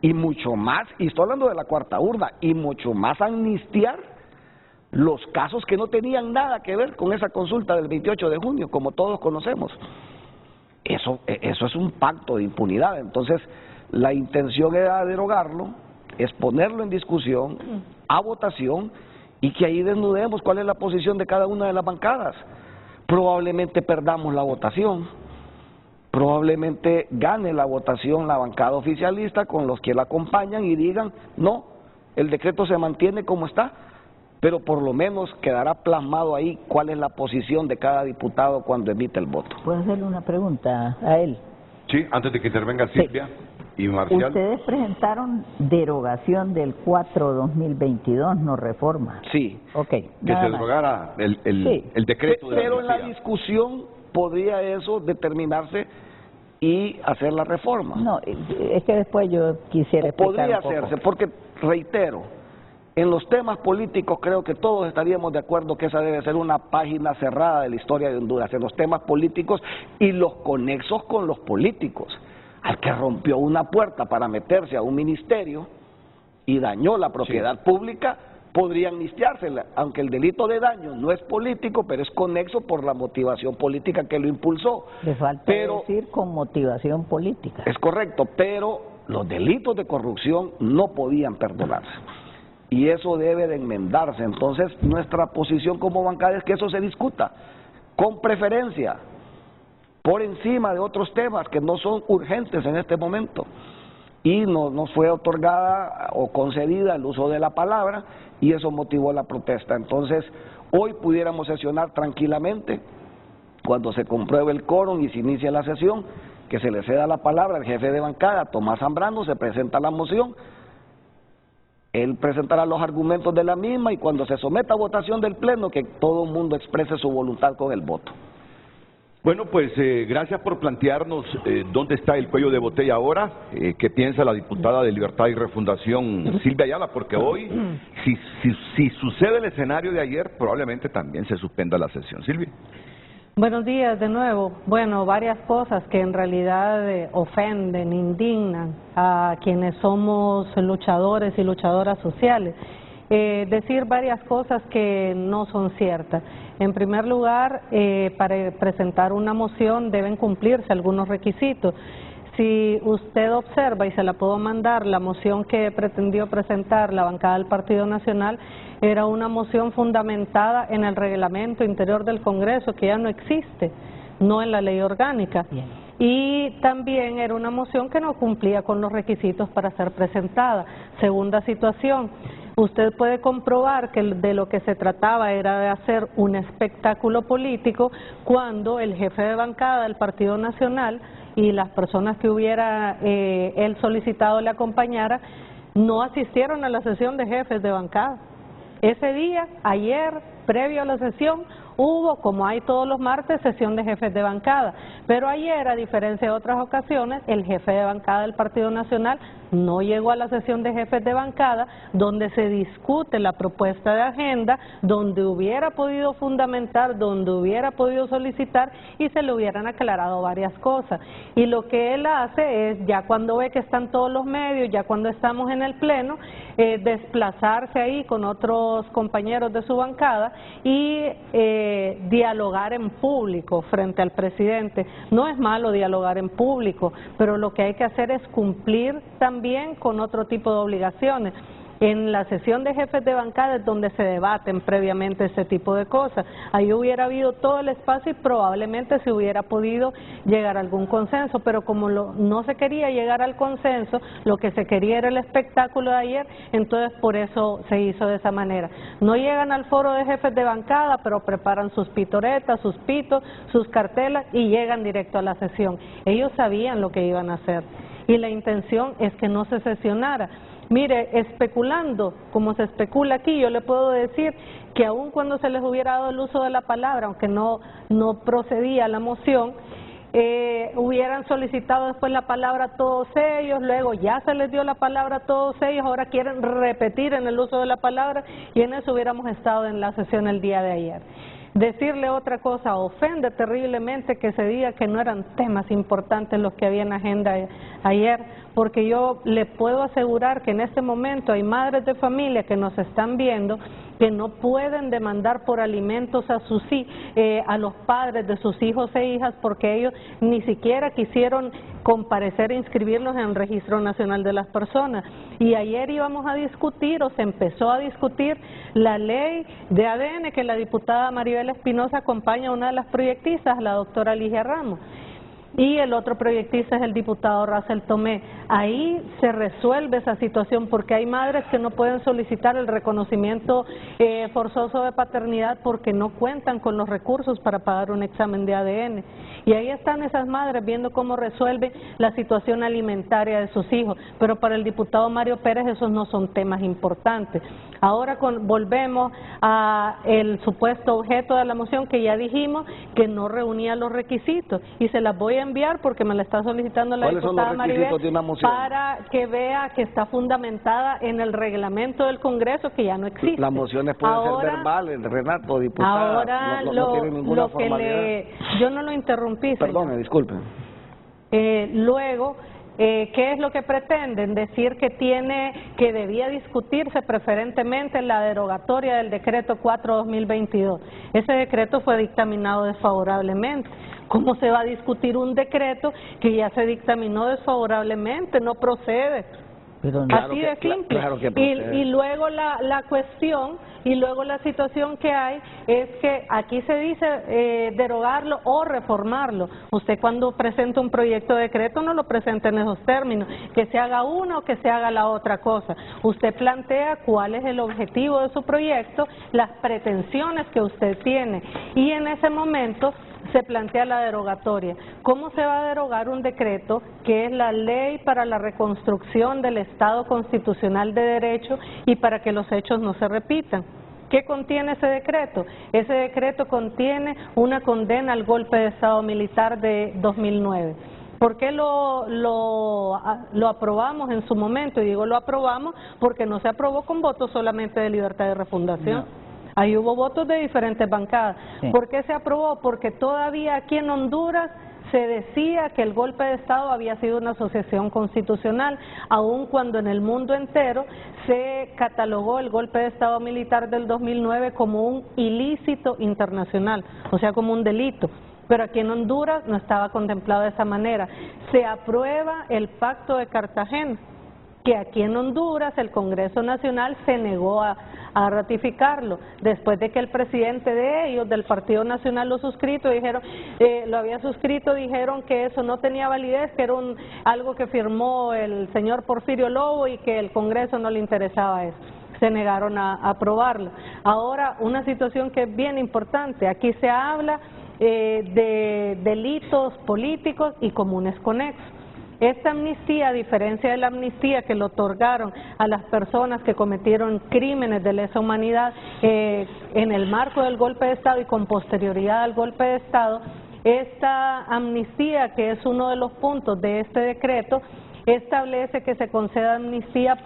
Y mucho más, y estoy hablando de la cuarta urna, y mucho más amnistiar los casos que no tenían nada que ver con esa consulta del 28 de junio, como todos conocemos. Eso es un pacto de impunidad. Entonces, la intención era derogarlo, es ponerlo en discusión, a votación, y que ahí desnudemos cuál es la posición de cada una de las bancadas. Probablemente perdamos la votación, probablemente gane la votación la bancada oficialista con los que la acompañan y digan, no, el decreto se mantiene como está, pero por lo menos quedará plasmado ahí cuál es la posición de cada diputado cuando emite el voto. ¿Puedo hacerle una pregunta a él? Sí, antes de que intervenga Silvia y Marcial. Ustedes presentaron derogación del 4-2022, no reforma. Sí. Ok. Que se derogara el decreto de pero en la amnistía. discusión podría eso determinarse y hacer la reforma. No, es que después yo quisiera explicar Podría un poco. hacerse, porque, reitero, en los temas políticos creo que todos estaríamos de acuerdo que esa debe ser una página cerrada de la historia de Honduras, en los temas políticos y los conexos con los políticos. Al que rompió una puerta para meterse a un ministerio y dañó la propiedad pública, podría amnistiársela, aunque el delito de daño no es político, pero es conexo por la motivación política que lo impulsó. Le falta decir con motivación política. Es correcto, pero los delitos de corrupción no podían perdonarse. Y eso debe de enmendarse. Entonces, nuestra posición como bancada es que eso se discuta con preferencia, por encima de otros temas que no son urgentes en este momento. Y no nos fue otorgada o concedida el uso de la palabra y eso motivó la protesta. Entonces, hoy pudiéramos sesionar tranquilamente, cuando se compruebe el quórum y se inicie la sesión, que se le ceda la palabra al jefe de bancada, Tomás Zambrano, se presenta la moción, él presentará los argumentos de la misma y cuando se someta a votación del Pleno, que todo el mundo exprese su voluntad con el voto. Bueno, pues gracias por plantearnos dónde está el cuello de botella ahora, qué piensa la diputada de Libertad y Refundación Silvia Ayala, porque hoy, si sucede el escenario de ayer, probablemente también se suspenda la sesión. Silvia. Buenos días de nuevo. Bueno, varias cosas que en realidad ofenden, indignan a quienes somos luchadores y luchadoras sociales. Decir varias cosas que no son ciertas. En primer lugar, para presentar una moción deben cumplirse algunos requisitos. Si usted observa, y se la puedo mandar, la moción que pretendió presentar la bancada del Partido Nacional era una moción fundamentada en el reglamento interior del Congreso, que ya no existe, no en la ley orgánica. Bien. Y también era una moción que no cumplía con los requisitos para ser presentada. Segunda situación, usted puede comprobar que de lo que se trataba era de hacer un espectáculo político cuando el jefe de bancada del Partido Nacional y las personas que hubiera él solicitado le acompañara no asistieron a la sesión de jefes de bancada. Ese día, ayer, previo a la sesión, hubo, como hay todos los martes, sesión de jefes de bancada, pero ayer, a diferencia de otras ocasiones, el jefe de bancada del Partido Nacional no llegó a la sesión de jefes de bancada, donde se discute la propuesta de agenda, donde hubiera podido fundamentar, donde hubiera podido solicitar y se le hubieran aclarado varias cosas. Y lo que él hace es, ya cuando ve que están todos los medios, ya cuando estamos en el Pleno, desplazarse ahí con otros compañeros de su bancada y dialogar en público frente al presidente. No es malo dialogar en público, pero lo que hay que hacer es cumplir también con otro tipo de obligaciones. En la sesión de jefes de bancada es donde se debaten previamente ese tipo de cosas. Ahí hubiera habido todo el espacio y probablemente se hubiera podido llegar a algún consenso, pero como no se quería llegar al consenso, lo que se quería era el espectáculo de ayer, entonces por eso se hizo de esa manera. No llegan al foro de jefes de bancada, pero preparan sus pitoretas, sus pitos, sus cartelas y llegan directo a la sesión. Ellos sabían lo que iban a hacer y la intención es que no se sesionara. Mire, especulando, como se especula aquí, yo le puedo decir que aun cuando se les hubiera dado el uso de la palabra, aunque no procedía la moción, hubieran solicitado después la palabra a todos ellos, luego ya se les dio la palabra a todos ellos, ahora quieren repetir en el uso de la palabra y en eso hubiéramos estado en la sesión el día de ayer. Decirle otra cosa, ofende terriblemente que se diga que no eran temas importantes los que había en agenda ayer, porque yo le puedo asegurar que en este momento hay madres de familia que nos están viendo que no pueden demandar por alimentos a los padres de sus hijos e hijas porque ellos ni siquiera quisieron comparecer e inscribirlos en el Registro Nacional de las Personas. Y ayer íbamos a discutir, o se empezó a discutir, la ley de ADN que la diputada Maribel Espinosa acompaña a una de las proyectistas, la doctora Ligia Ramos. Y el otro proyectista es el diputado Russell Tomé. Ahí se resuelve esa situación porque hay madres que no pueden solicitar el reconocimiento forzoso de paternidad porque no cuentan con los recursos para pagar un examen de ADN. Y ahí están esas madres viendo cómo resuelven la situación alimentaria de sus hijos. Pero para el diputado Mario Pérez esos no son temas importantes. Ahora volvemos a el supuesto objeto de la moción que ya dijimos que no reunía los requisitos y se las voy a enviar porque me la está solicitando la diputada Maribel para que vea que está fundamentada en el reglamento del Congreso que ya no existe. Las mociones pueden ser verbales, Renato, diputada. Ahora no tiene ninguna formalidad. Yo no lo interrumpí. Perdone, disculpe. Luego, ¿qué es lo que pretenden? Decir que debía discutirse preferentemente la derogatoria del decreto 4/2022. Ese decreto fue dictaminado desfavorablemente. ¿Cómo se va a discutir un decreto que ya se dictaminó desfavorablemente? No procede. Pero así de simple. Claro que y luego la cuestión, y luego la situación que hay es que aquí se dice derogarlo o reformarlo. Usted cuando presenta un proyecto de decreto no lo presenta en esos términos, que se haga una o que se haga la otra cosa. Usted plantea cuál es el objetivo de su proyecto, las pretensiones que usted tiene, y en ese momento se plantea la derogatoria. ¿Cómo se va a derogar un decreto que es la ley para la reconstrucción del Estado constitucional de derecho y para que los hechos no se repitan? ¿Qué contiene ese decreto? Ese decreto contiene una condena al golpe de Estado militar de 2009. ¿Por qué lo aprobamos en su momento? Y digo lo aprobamos porque no se aprobó con votos solamente de Libertad y Refundación. No. Ahí hubo votos de diferentes bancadas. Sí. ¿Por qué se aprobó? Porque todavía aquí en Honduras se decía que el golpe de Estado había sido una asociación constitucional, aun cuando en el mundo entero se catalogó el golpe de Estado militar del 2009 como un ilícito internacional, o sea, como un delito. Pero aquí en Honduras no estaba contemplado de esa manera. Se aprueba el Pacto de Cartagena, que aquí en Honduras el Congreso Nacional se negó a ratificarlo, después de que el presidente de ellos, del Partido Nacional, lo había suscrito, dijeron que eso no tenía validez, que era algo que firmó el señor Porfirio Lobo y que el Congreso no le interesaba eso. Se negaron a aprobarlo. Ahora, una situación que es bien importante, aquí se habla de delitos políticos y comunes conexos. Esta amnistía, a diferencia de la amnistía que le otorgaron a las personas que cometieron crímenes de lesa humanidad en el marco del golpe de Estado y con posterioridad al golpe de Estado, esta amnistía, que es uno de los puntos de este decreto, establece que se conceda amnistía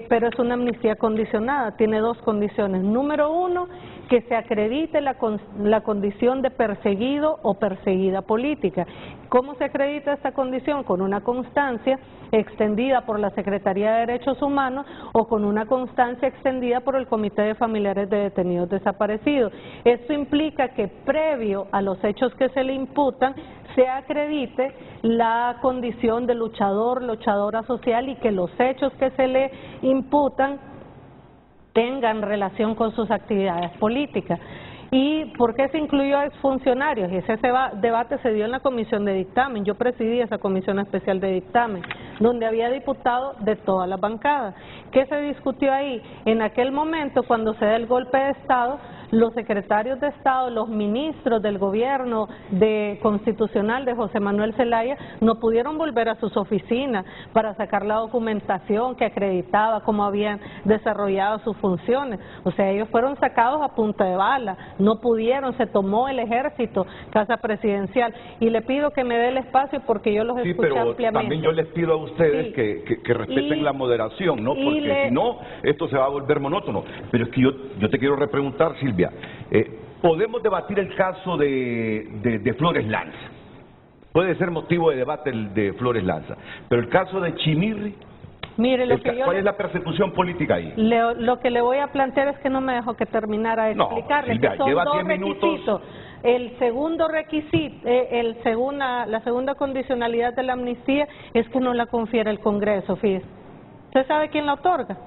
pero es una amnistía condicionada, tiene dos condiciones. Número uno, que se acredite la condición de perseguido o perseguida política. ¿Cómo se acredita esta condición? Con una constancia extendida por la Secretaría de Derechos Humanos o con una constancia extendida por el Comité de Familiares de Detenidos Desaparecidos. Esto implica que previo a los hechos que se le imputan se acredite la condición de luchadora social y que los hechos que se le imputan tengan relación con sus actividades políticas. ¿Y por qué se incluyó a exfuncionarios? Y ese debate se dio en la comisión de dictamen. Yo presidí esa comisión especial de dictamen, donde había diputados de todas las bancadas. ¿Qué se discutió ahí? En aquel momento, cuando se da el golpe de Estado, los secretarios de Estado, los ministros del gobierno constitucional de José Manuel Zelaya no pudieron volver a sus oficinas para sacar la documentación que acreditaba cómo habían desarrollado sus funciones. O sea, ellos fueron sacados a punta de bala, no pudieron, se tomó el ejército, casa presidencial. Y le pido que me dé el espacio porque yo los escuché ampliamente. Pero también yo les pido a ustedes que respeten la moderación, ¿no? Porque si no, esto se va a volver monótono. Pero es que yo te quiero repreguntar, Silvia, podemos debatir el caso de Flores Lanza, puede ser motivo de debate el de Flores Lanza, pero el caso de Chimirri, Mire, ¿Cuál es la persecución política ahí? Lo que le voy a plantear es que no me dejó que terminara de explicarle. Silvia, que son lleva 2 10 minutos. requisitos. El segundo requisito, la segunda condicionalidad de la amnistía es que no la confiera el Congreso, fíjese. ¿Usted sabe quién la otorga?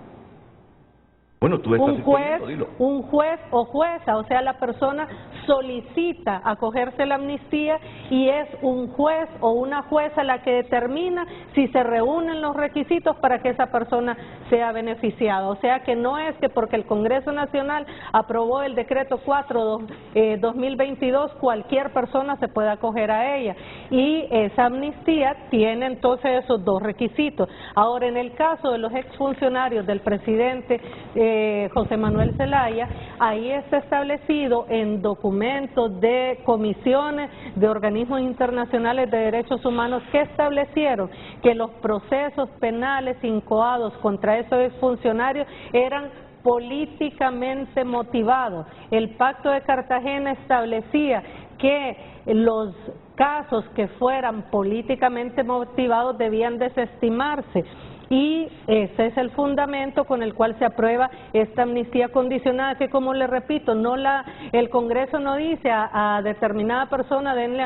Bueno, tú estás exponiendo, dilo. Un juez o jueza, o sea, la persona solicita acogerse a la amnistía y es un juez o una jueza la que determina si se reúnen los requisitos para que esa persona sea beneficiada. O sea que no es que porque el Congreso Nacional aprobó el decreto 4/2022 cualquier persona se pueda acoger a ella. Y esa amnistía tiene entonces esos 2 requisitos. Ahora, en el caso de los exfuncionarios del presidente José Manuel Zelaya, ahí está establecido en documentos de comisiones de organismos internacionales de derechos humanos que establecieron que los procesos penales incoados contra esos exfuncionarios eran políticamente motivados. El Pacto de Cartagena establecía que los casos que fueran políticamente motivados debían desestimarse. Y ese es el fundamento con el cual se aprueba esta amnistía condicionada, que como le repito, el Congreso no dice a determinada persona denle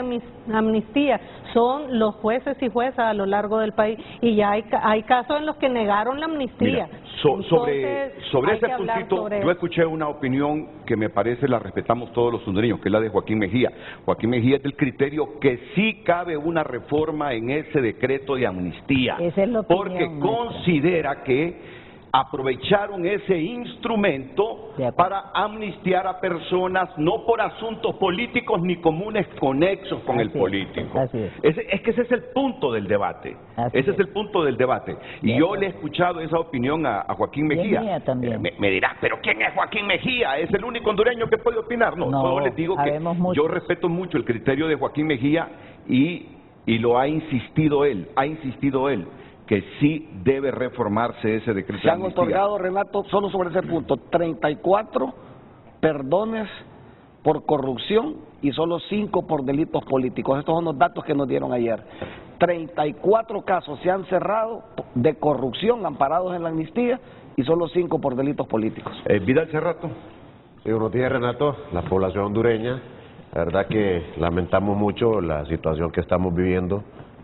amnistía, son los jueces y juezas a lo largo del país, y ya hay casos en los que negaron la amnistía. Mira, sobre ese puntito, yo escuché una opinión que me parece la respetamos todos los hondureños, que es la de Joaquín Mejía. Joaquín Mejía es del criterio que sí cabe una reforma en ese decreto de amnistía, porque considera que aprovecharon ese instrumento para amnistiar a personas no por asuntos políticos ni comunes conexos con el político. Es que ese es el punto del debate. Ese es el punto del debate. Y yo le he escuchado esa opinión a Joaquín Mejía. Me dirá, ¿pero quién es Joaquín Mejía? ¿Es el único hondureño que puede opinar? No, solo les digo que yo respeto mucho el criterio de Joaquín Mejía y lo ha insistido él, que sí debe reformarse ese decreto. Se han otorgado, Renato, solo sobre ese punto, 34 perdones por corrupción y solo 5 por delitos políticos. Estos son los datos que nos dieron ayer. 34 casos se han cerrado de corrupción amparados en la amnistía y solo 5 por delitos políticos. Vidal Cerrato. Sí, buenos días, Renato. La población hondureña, la verdad que lamentamos mucho la situación que estamos viviendo,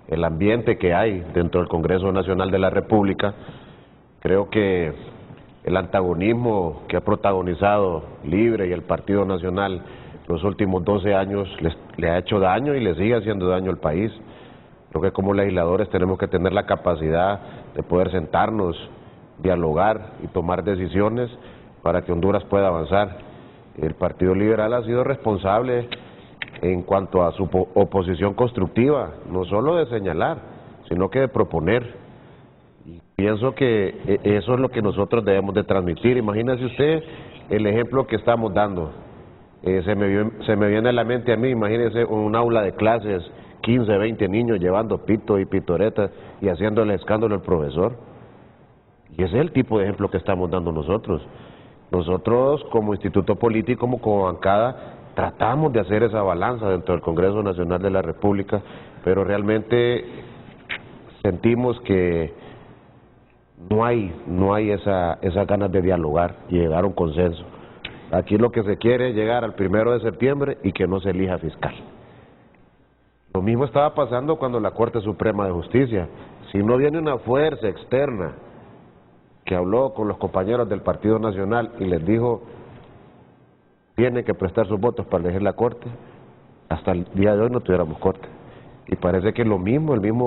el ambiente que hay dentro del Congreso Nacional de la República. Creo que el antagonismo que ha protagonizado Libre y el Partido Nacional los últimos 12 años le ha hecho daño y le sigue haciendo daño al país. Creo que como legisladores tenemos que tener la capacidad de poder sentarnos, dialogar y tomar decisiones para que Honduras pueda avanzar. El Partido Liberal ha sido responsable en cuanto a su oposición constructiva, no solo de señalar, sino que de proponer. Y pienso que eso es lo que nosotros debemos de transmitir. Imagínese usted el ejemplo que estamos dando. Se me viene a la mente a mí, imagínese un aula de clases, 15, 20 niños llevando pitos y pitoretas y haciéndole escándalo al profesor. Y ese es el tipo de ejemplo que estamos dando nosotros. Nosotros como instituto político, como bancada, tratamos de hacer esa balanza dentro del Congreso Nacional de la República, pero realmente sentimos que no hay esas ganas de dialogar y llegar a un consenso. Aquí lo que se quiere es llegar al 1 de septiembre y que no se elija fiscal. Lo mismo estaba pasando cuando la Corte Suprema de Justicia. Si no viene una fuerza externa que habló con los compañeros del Partido Nacional y les dijo tienen que prestar sus votos para elegir la Corte, hasta el día de hoy no tuviéramos Corte. Y parece que lo mismo, la misma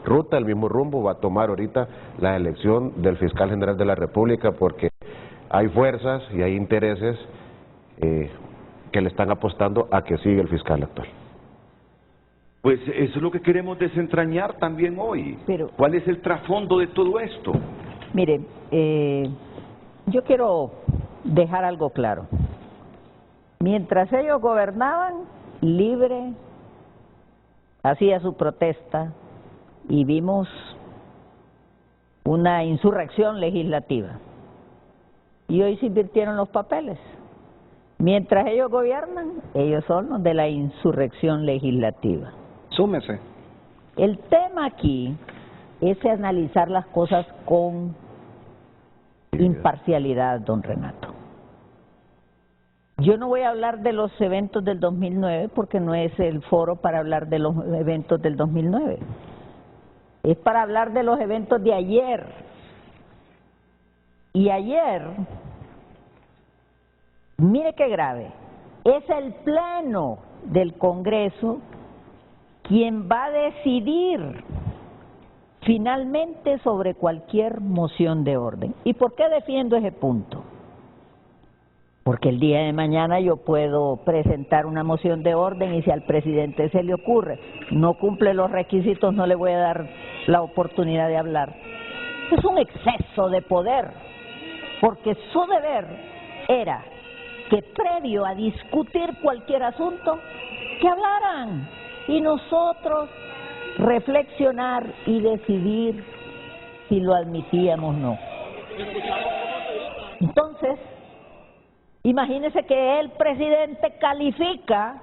ruta, el mismo rumbo va a tomar ahorita la elección del fiscal general de la República, porque hay fuerzas y hay intereses que le están apostando a que siga el fiscal actual. Pues eso es lo que queremos desentrañar también hoy. Pero, ¿cuál es el trasfondo de todo esto? Mire, yo quiero dejar algo claro. Mientras ellos gobernaban, Libre hacía su protesta y vimos una insurrección legislativa. Y hoy se invirtieron los papeles. Mientras ellos gobiernan, ellos son los de la insurrección legislativa. Súmese. El tema aquí es analizar las cosas con imparcialidad, don Renato. Yo no voy a hablar de los eventos del 2009 porque no es el foro para hablar de los eventos del 2009. Es para hablar de los eventos de ayer. Y ayer, mire qué grave, es el Pleno del Congreso quien va a decidir finalmente sobre cualquier moción de orden. ¿Y por qué defiendo ese punto? Porque el día de mañana yo puedo presentar una moción de orden y si al presidente se le ocurre, no cumple los requisitos, no le voy a dar la oportunidad de hablar. Es un exceso de poder, porque su deber era que previo a discutir cualquier asunto, que hablaran y nosotros reflexionar y decidir si lo admitíamos o no. Entonces, imagínese que el presidente califica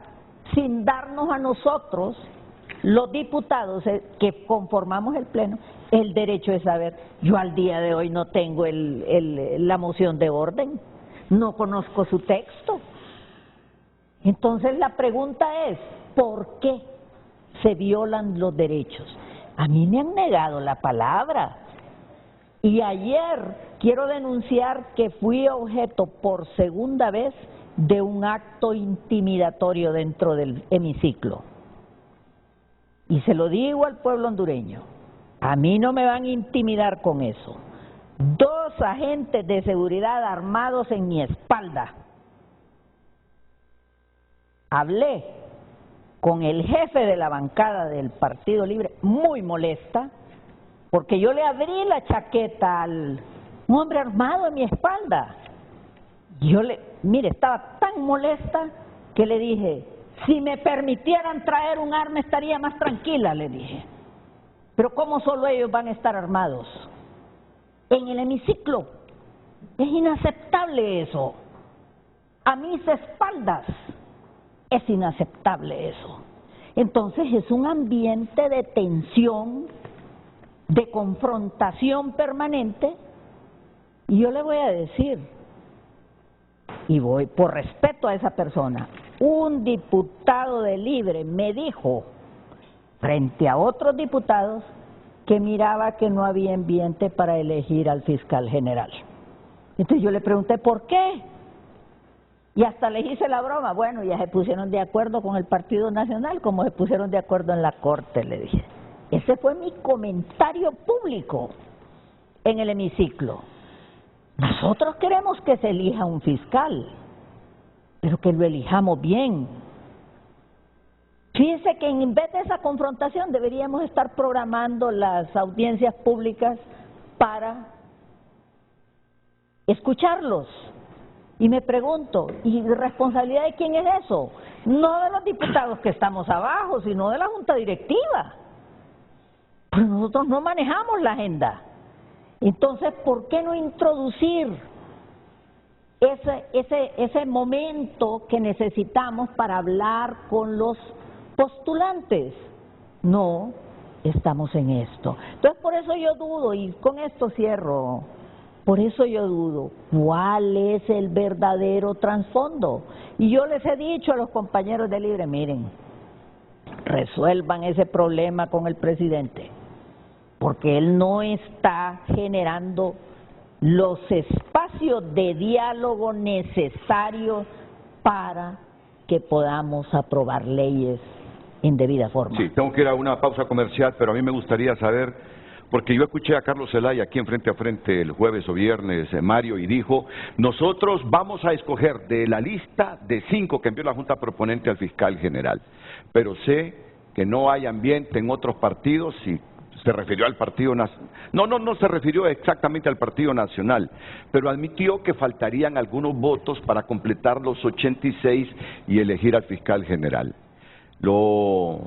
sin darnos a nosotros, los diputados que conformamos el Pleno, el derecho de saber. Yo al día de hoy no tengo la moción de orden, no conozco su texto. Entonces la pregunta es, ¿por qué se violan los derechos? A mí me han negado la palabra. Y ayer quiero denunciar que fui objeto por segunda vez de un acto intimidatorio dentro del hemiciclo. Y se lo digo al pueblo hondureño, a mí no me van a intimidar con eso. 2 agentes de seguridad armados en mi espalda. Hablé con el jefe de la bancada del Partido Libre, muy molesta, porque yo le abrí la chaqueta al hombre armado en mi espalda. Mire, estaba tan molesta que le dije, si me permitieran traer un arma estaría más tranquila, le dije. Pero ¿cómo solo ellos van a estar armados? En el hemiciclo. Es inaceptable eso. A mis espaldas es inaceptable eso. Entonces es un ambiente de tensión, de confrontación permanente, y yo le voy a decir, y voy por respeto a esa persona, un diputado de Libre me dijo frente a otros diputados que miraba que no había ambiente para elegir al fiscal general. Entonces yo le pregunté ¿por qué? Y hasta le hice la broma, bueno, ya se pusieron de acuerdo con el Partido Nacional como se pusieron de acuerdo en la Corte, le dije. Ese fue mi comentario público en el hemiciclo. Nosotros queremos que se elija un fiscal, pero que lo elijamos bien. Fíjense que en vez de esa confrontación deberíamos estar programando las audiencias públicas para escucharlos. Y me pregunto, ¿y responsabilidad de quién es eso? No de los diputados que estamos abajo, sino de la Junta Directiva. Pero nosotros no manejamos la agenda. Entonces, ¿por qué no introducir ese momento que necesitamos para hablar con los postulantes? No, estamos en esto. Entonces, por eso yo dudo, y con esto cierro, por eso yo dudo, ¿cuál es el verdadero trasfondo? Y yo les he dicho a los compañeros de Libre, miren, resuelvan ese problema con el presidente, porque él no está generando los espacios de diálogo necesarios para que podamos aprobar leyes en debida forma. Sí, tengo que ir a una pausa comercial, pero a mí me gustaría saber, porque yo escuché a Carlos Zelaya aquí en Frente a Frente el jueves o viernes, Mario, y dijo, nosotros vamos a escoger de la lista de 5 que envió la Junta Proponente al fiscal general, pero sé que no hay ambiente en otros partidos, y se refirió al Partido Nacional, no se refirió exactamente al Partido Nacional, pero admitió que faltarían algunos votos para completar los 86 y elegir al fiscal general. Lo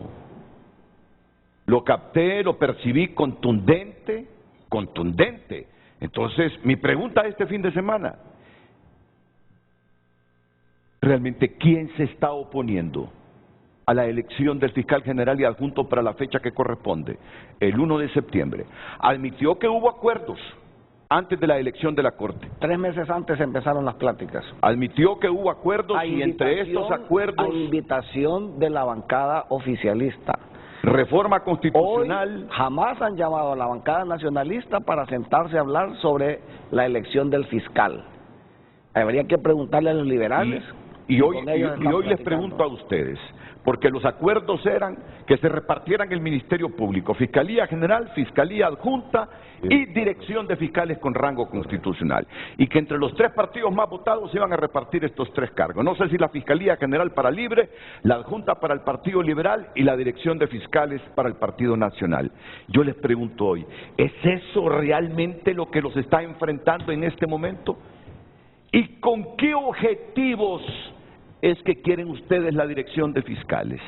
capté, lo percibí contundente. Entonces, mi pregunta este fin de semana, realmente, ¿quién se está oponiendo a la elección del fiscal general y adjunto para la fecha que corresponde, el 1 de septiembre. Admitió que hubo acuerdos antes de la elección de la Corte. 3 meses antes empezaron las pláticas. Admitió que hubo acuerdos y entre estos acuerdos... A invitación de la bancada oficialista. Reforma constitucional. Hoy jamás han llamado a la bancada nacionalista para sentarse a hablar sobre la elección del fiscal. Habría que preguntarle a los liberales. Y hoy les pregunto a ustedes, porque los acuerdos eran que se repartieran el Ministerio Público, Fiscalía General, Fiscalía Adjunta y Dirección de Fiscales con rango constitucional, y que entre los 3 partidos más votados se iban a repartir estos 3 cargos. No sé si la Fiscalía General para Libre, la Adjunta para el Partido Liberal y la Dirección de Fiscales para el Partido Nacional. Yo les pregunto hoy, ¿es eso realmente lo que los está enfrentando en este momento? ¿Y con qué objetivos es que quieren ustedes la dirección de fiscales?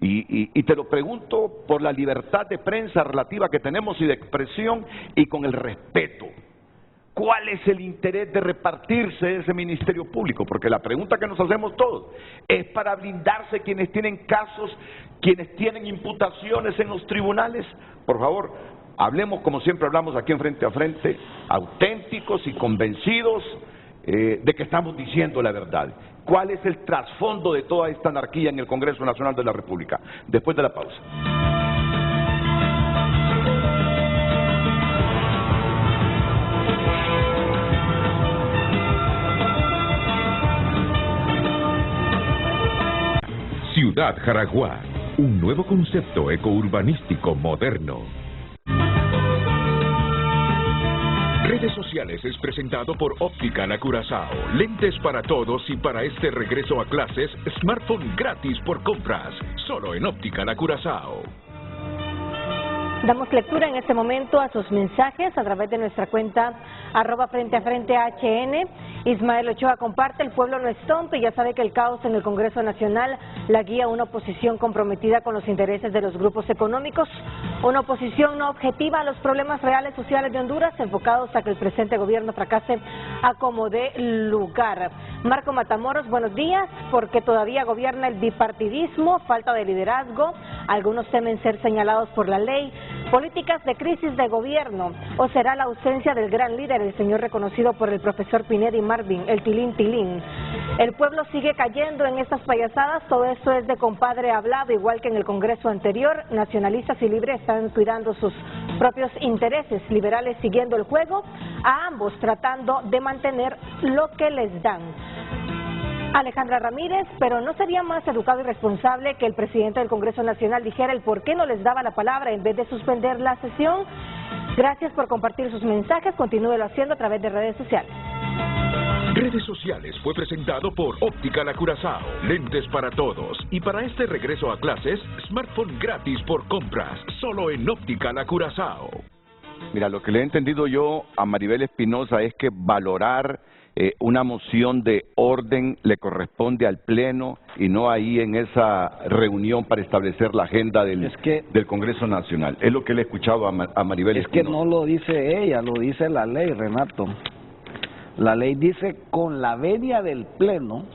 Y te lo pregunto por la libertad de prensa relativa que tenemos y de expresión y con el respeto. ¿Cuál es el interés de repartirse ese Ministerio Público? Porque la pregunta que nos hacemos todos es para blindarse quienes tienen casos, quienes tienen imputaciones en los tribunales. Por favor, hablemos como siempre hablamos aquí en Frente a Frente, auténticos y convencidos de que estamos diciendo la verdad. ¿Cuál es el trasfondo de toda esta anarquía en el Congreso Nacional de la República? Después de la pausa. Ciudad Jaraguá, un nuevo concepto ecourbanístico moderno. Redes Sociales es presentado por Óptica La Curazao. Lentes para todos y para este regreso a clases, smartphone gratis por compras. Solo en Óptica La Curazao. Damos lectura en este momento a sus mensajes a través de nuestra cuenta @FrenteAFrenteHN. Ismael Ochoa comparte: el pueblo no es tonto y ya sabe que el caos en el Congreso Nacional la guía una oposición comprometida con los intereses de los grupos económicos, una oposición no objetiva a los problemas reales sociales de Honduras, enfocados a que el presente gobierno fracase a como dé lugar. Marco Matamoros, buenos días. Porque todavía gobierna el bipartidismo, falta de liderazgo, algunos temen ser señalados por la ley, políticas de crisis de gobierno, o será la ausencia del gran líder, el señor reconocido por el profesor Pineda y Marvin, el Tilín Tilín. El pueblo sigue cayendo en estas payasadas, todo esto es de compadre hablado, igual que en el Congreso anterior. Nacionalistas y libres están cuidando sus propios intereses, liberales siguiendo el juego, a ambos tratando de mantener lo que les dan. Alejandra Ramírez, pero ¿no sería más educado y responsable que el presidente del Congreso Nacional dijera el por qué no les daba la palabra en vez de suspender la sesión? Gracias por compartir sus mensajes, continúelo haciendo a través de redes sociales. Redes Sociales fue presentado por Óptica La Curazao. Lentes para todos. Y para este regreso a clases, smartphone gratis por compras. Solo en Óptica La Curazao. Mira, lo que le he entendido yo a Maribel Espinosa es que valorar una moción de orden le corresponde al Pleno y no ahí en esa reunión para establecer la agenda del Congreso Nacional. Es lo que le he escuchado a Maribel Espinosa. Es que no lo dice ella, lo dice la ley, Renato. La ley dice: con la venia del Pleno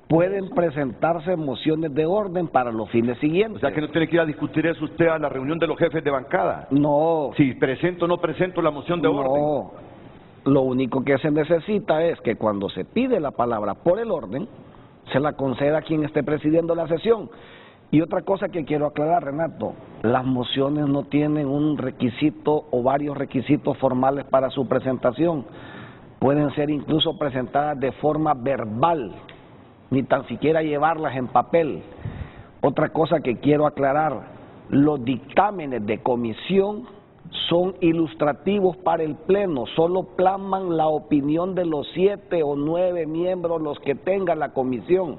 pueden presentarse mociones de orden para los fines siguientes. O sea que no tiene que ir a discutir eso usted a la reunión de los jefes de bancada. No. Si presento o no presento la moción de orden. No. Lo único que se necesita es que cuando se pide la palabra por el orden, se la conceda a quien esté presidiendo la sesión. Y otra cosa que quiero aclarar, Renato, las mociones no tienen un requisito o varios requisitos formales para su presentación. Pueden ser incluso presentadas de forma verbal, ni tan siquiera llevarlas en papel. Otra cosa que quiero aclarar: los dictámenes de comisión son ilustrativos para el Pleno, solo plasman la opinión de los 7 o 9 miembros los que tenga la comisión.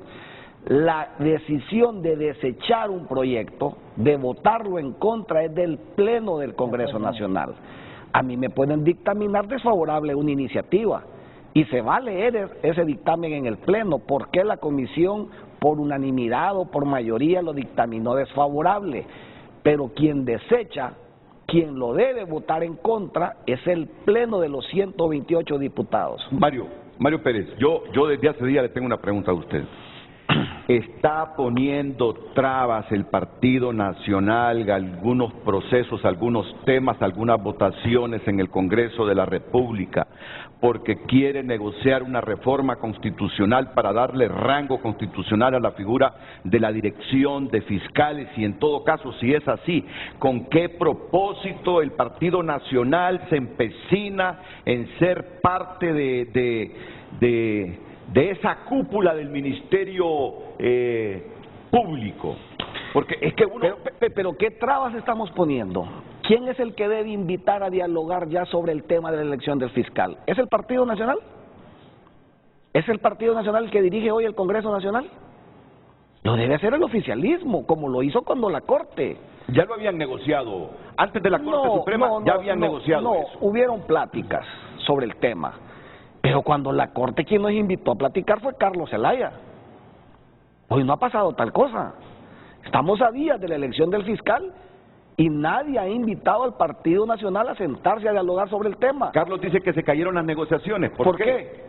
La decisión de desechar un proyecto, de votarlo en contra, es del Pleno del Congreso Nacional. A mí me pueden dictaminar desfavorable una iniciativa y se va a leer ese dictamen en el Pleno. ¿Por qué la comisión por unanimidad o por mayoría lo dictaminó desfavorable? Pero quien desecha, quien lo debe votar en contra, es el Pleno de los 128 diputados. Mario Pérez, yo desde hace días le tengo una pregunta a usted. está poniendo trabas el Partido Nacional a algunos procesos, algunos temas, algunas votaciones en el Congreso de la República, porque quiere negociar una reforma constitucional para darle rango constitucional a la figura de la dirección de fiscales, y en todo caso, si es así, ¿con qué propósito el Partido Nacional se empecina en ser parte de esa cúpula del Ministerio Público? Porque es que uno... Pero ¿qué trabas estamos poniendo? ¿Quién es el que debe invitar a dialogar ya sobre el tema de la elección del fiscal? ¿Es el Partido Nacional? ¿Es el Partido Nacional el que dirige hoy el Congreso Nacional? Lo debe hacer el oficialismo, como lo hizo cuando la Corte. Ya lo habían negociado, antes de la Corte Suprema ya habían negociado eso. Hubieron pláticas sobre el tema, pero cuando la Corte, quien nos invitó a platicar fue Carlos Zelaya. Hoy no ha pasado tal cosa. Estamos a días de la elección del fiscal y nadie ha invitado al Partido Nacional a sentarse a dialogar sobre el tema. Carlos dice que se cayeron las negociaciones. ¿Por qué?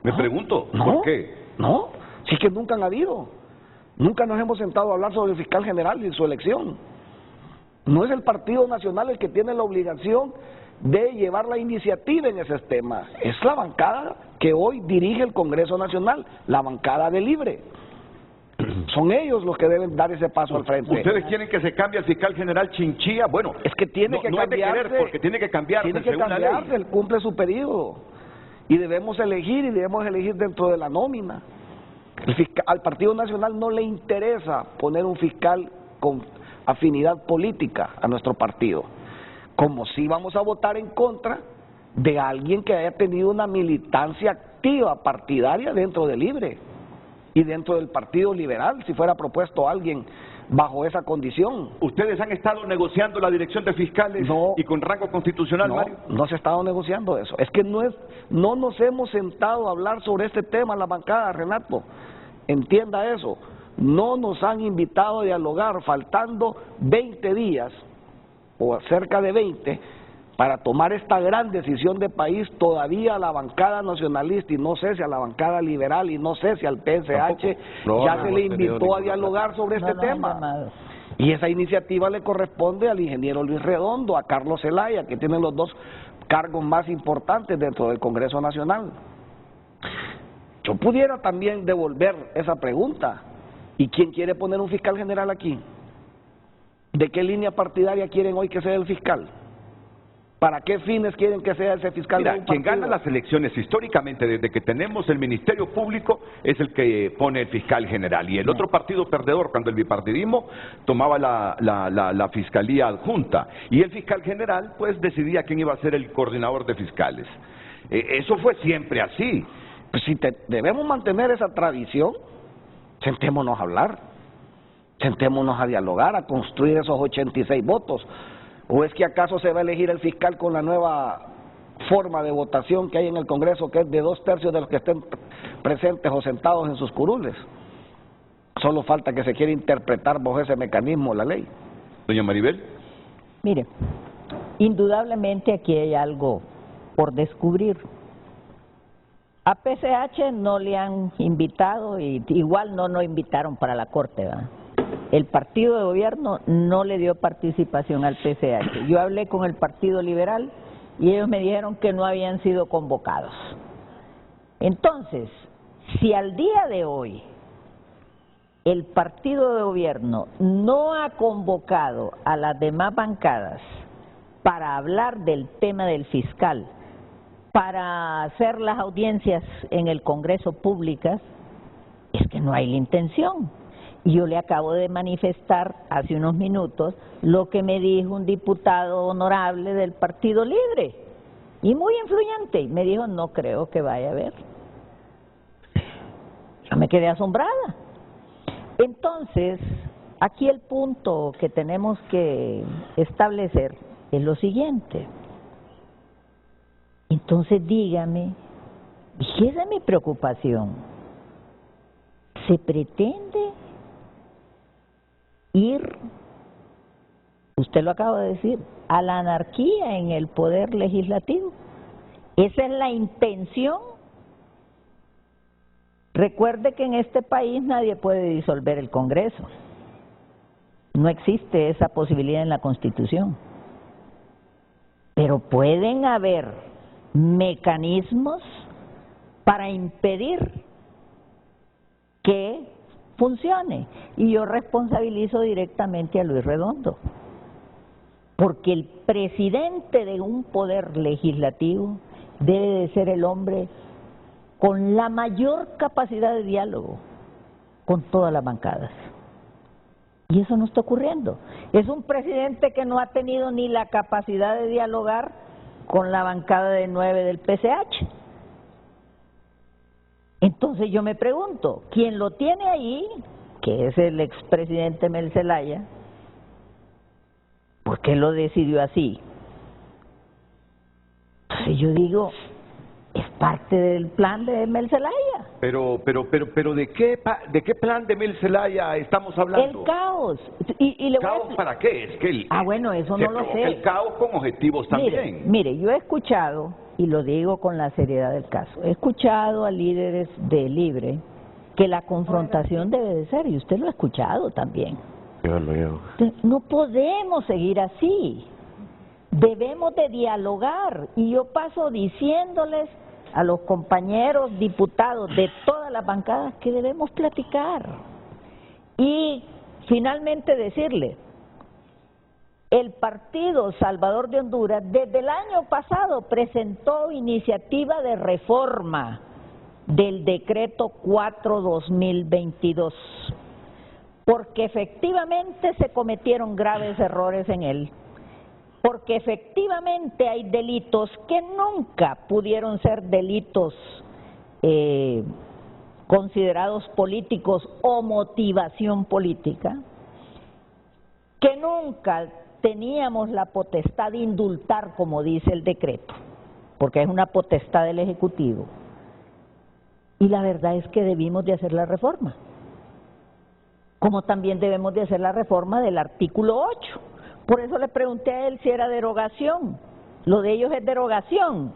Me pregunto, ¿por qué? No, sí que nunca han habido. Nunca nos hemos sentado a hablar sobre el fiscal general y su elección. No es el Partido Nacional el que tiene la obligación de llevar la iniciativa en ese tema. Es la bancada que hoy dirige el Congreso Nacional, la bancada de Libre. Son ellos los que deben dar ese paso al frente. ¿Ustedes quieren que se cambie el fiscal general Chinchilla? Bueno, es que tiene que cambiarse. No es de querer, porque tiene que cambiarse. Tiene que cambiarse, él cumple su periodo. Y debemos elegir dentro de la nómina. Al Partido Nacional no le interesa poner un fiscal con afinidad política a nuestro partido. Como si vamos a votar en contra de alguien que haya tenido una militancia activa partidaria dentro de Libre y dentro del Partido Liberal, si fuera propuesto alguien bajo esa condición. ¿Ustedes han estado negociando la dirección de fiscales y con rango constitucional, Mario? No se ha estado negociando eso. Es que no nos hemos sentado a hablar sobre este tema en la bancada, Renato. Entienda eso. No nos han invitado a dialogar, faltando 20 días, o cerca de 20, para tomar esta gran decisión de país. Todavía a la bancada nacionalista, y no sé si a la bancada liberal, y no sé si al PSH, ya se le invitó a dialogar sobre este tema. Y esa iniciativa le corresponde al ingeniero Luis Redondo, a Carlos Zelaya, que tienen los dos cargos más importantes dentro del Congreso Nacional. Yo pudiera también devolver esa pregunta. ¿Y quién quiere poner un fiscal general aquí? ¿De qué línea partidaria quieren hoy que sea el fiscal? ¿Para qué fines quieren que sea ese fiscal? Mira, quien gana las elecciones históricamente desde que tenemos el Ministerio Público es el que pone el fiscal general, y el otro partido perdedor, cuando el bipartidismo tomaba la fiscalía adjunta, y el fiscal general pues decidía quién iba a ser el coordinador de fiscales. Eso fue siempre así. Pues si debemos mantener esa tradición, sentémonos a hablar, sentémonos a dialogar, a construir esos 86 votos. ¿O es que acaso se va a elegir el fiscal con la nueva forma de votación que hay en el Congreso, que es de 2/3 de los que estén presentes o sentados en sus curules? Solo falta que se quiera interpretar bajo ese mecanismo la ley. Doña Maribel. Mire, indudablemente aquí hay algo por descubrir. A PSH no le han invitado, y igual no nos invitaron para la Corte, ¿verdad? El partido de gobierno no le dio participación al PSH. Yo hablé con el Partido Liberal y ellos me dijeron que no habían sido convocados. Entonces, si al día de hoy el partido de gobierno no ha convocado a las demás bancadas para hablar del tema del fiscal, para hacer las audiencias en el Congreso públicas, es que no hay la intención. Y yo le acabo de manifestar hace unos minutos lo que me dijo un diputado honorable del Partido Libre, y muy influyente, y me dijo: no creo que vaya a haber. Yo me quedé asombrada. Entonces, aquí el punto que tenemos que establecer es lo siguiente. Entonces dígame, y esa es mi preocupación, ¿se pretende ir, usted lo acaba de decir, a la anarquía en el poder legislativo? ¿Esa es la intención? Recuerde que en este país nadie puede disolver el Congreso. No existe esa posibilidad en la Constitución. Pero pueden haber mecanismos para impedir que funcione. Y yo responsabilizo directamente a Luis Redondo. Porque el presidente de un poder legislativo debe de ser el hombre con la mayor capacidad de diálogo con todas las bancadas. Y eso no está ocurriendo. Es un presidente que no ha tenido ni la capacidad de dialogar con la bancada de 9 del PCH. Entonces yo me pregunto, ¿quién lo tiene ahí, que es el expresidente Mel Zelaya, por qué lo decidió así? Entonces yo digo, es parte del plan de Mel Zelaya. Pero ¿de qué plan de Mel Zelaya estamos hablando? El caos. ¿Caos para qué? Es que bueno, eso no lo sé. El caos con objetivos también. Mire, yo he escuchado, y lo digo con la seriedad del caso, he escuchado a líderes de Libre que la confrontación debe de ser, y usted lo ha escuchado también. No podemos seguir así. Debemos de dialogar, y yo paso diciéndoles a los compañeros diputados de todas las bancadas que debemos platicar. Y finalmente decirle, el Partido Salvador de Honduras desde el año pasado presentó iniciativa de reforma del decreto 4/2022, porque efectivamente se cometieron graves errores en él. Porque efectivamente hay delitos que nunca pudieron ser delitos considerados políticos o motivación política, que nunca teníamos la potestad de indultar, como dice el decreto, porque es una potestad del Ejecutivo. Y la verdad es que debimos de hacer la reforma, como también debemos de hacer la reforma del artículo 8. Por eso le pregunté a él si era derogación. Lo de ellos es derogación,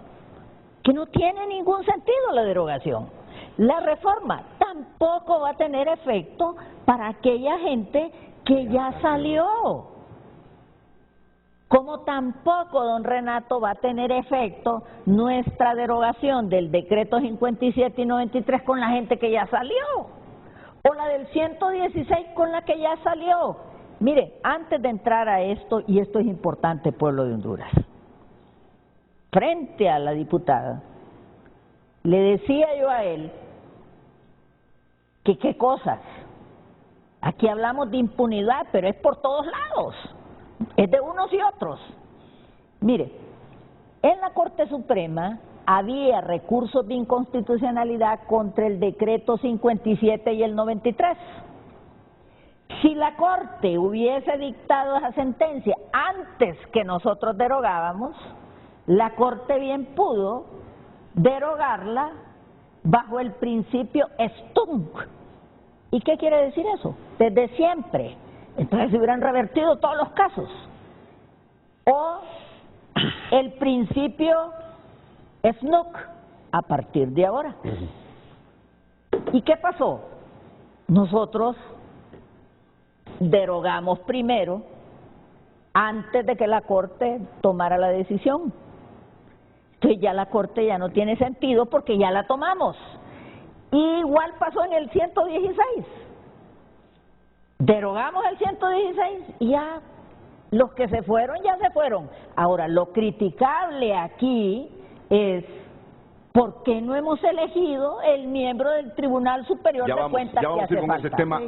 que no tiene ningún sentido la derogación. La reforma tampoco va a tener efecto para aquella gente que ya salió. Como tampoco, don Renato, va a tener efecto nuestra derogación del decreto 57 y 93 con la gente que ya salió, o la del 116 con la que ya salió. Mire, antes de entrar a esto, y esto es importante, pueblo de Honduras, frente a la diputada, le decía yo a él que qué cosas. Aquí hablamos de impunidad, pero es por todos lados, es de unos y otros. Mire, en la Corte Suprema había recursos de inconstitucionalidad contra el decreto 57 y el 93. Si la Corte hubiese dictado esa sentencia antes que nosotros derogábamos, la Corte bien pudo derogarla bajo el principio Stunk. ¿Y qué quiere decir eso? Desde siempre. Entonces se hubieran revertido todos los casos. O el principio Snook a partir de ahora. ¿Y qué pasó? Nosotros derogamos primero antes de que la Corte tomara la decisión. Entonces ya la Corte ya no tiene sentido porque ya la tomamos. Igual pasó en el 116. Derogamos el 116 y ya los que se fueron ya se fueron. Ahora, lo criticable aquí es ¿por qué no hemos elegido el miembro del Tribunal Superior de Cuentas? Ya vamos a ir con ese tema.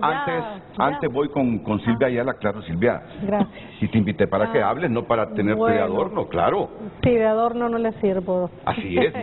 Antes voy con Silvia Ayala. Claro, Silvia. Gracias. Si te invité para que hables, no para tenerte de adorno, claro. Sí, de adorno no le sirvo. Así es.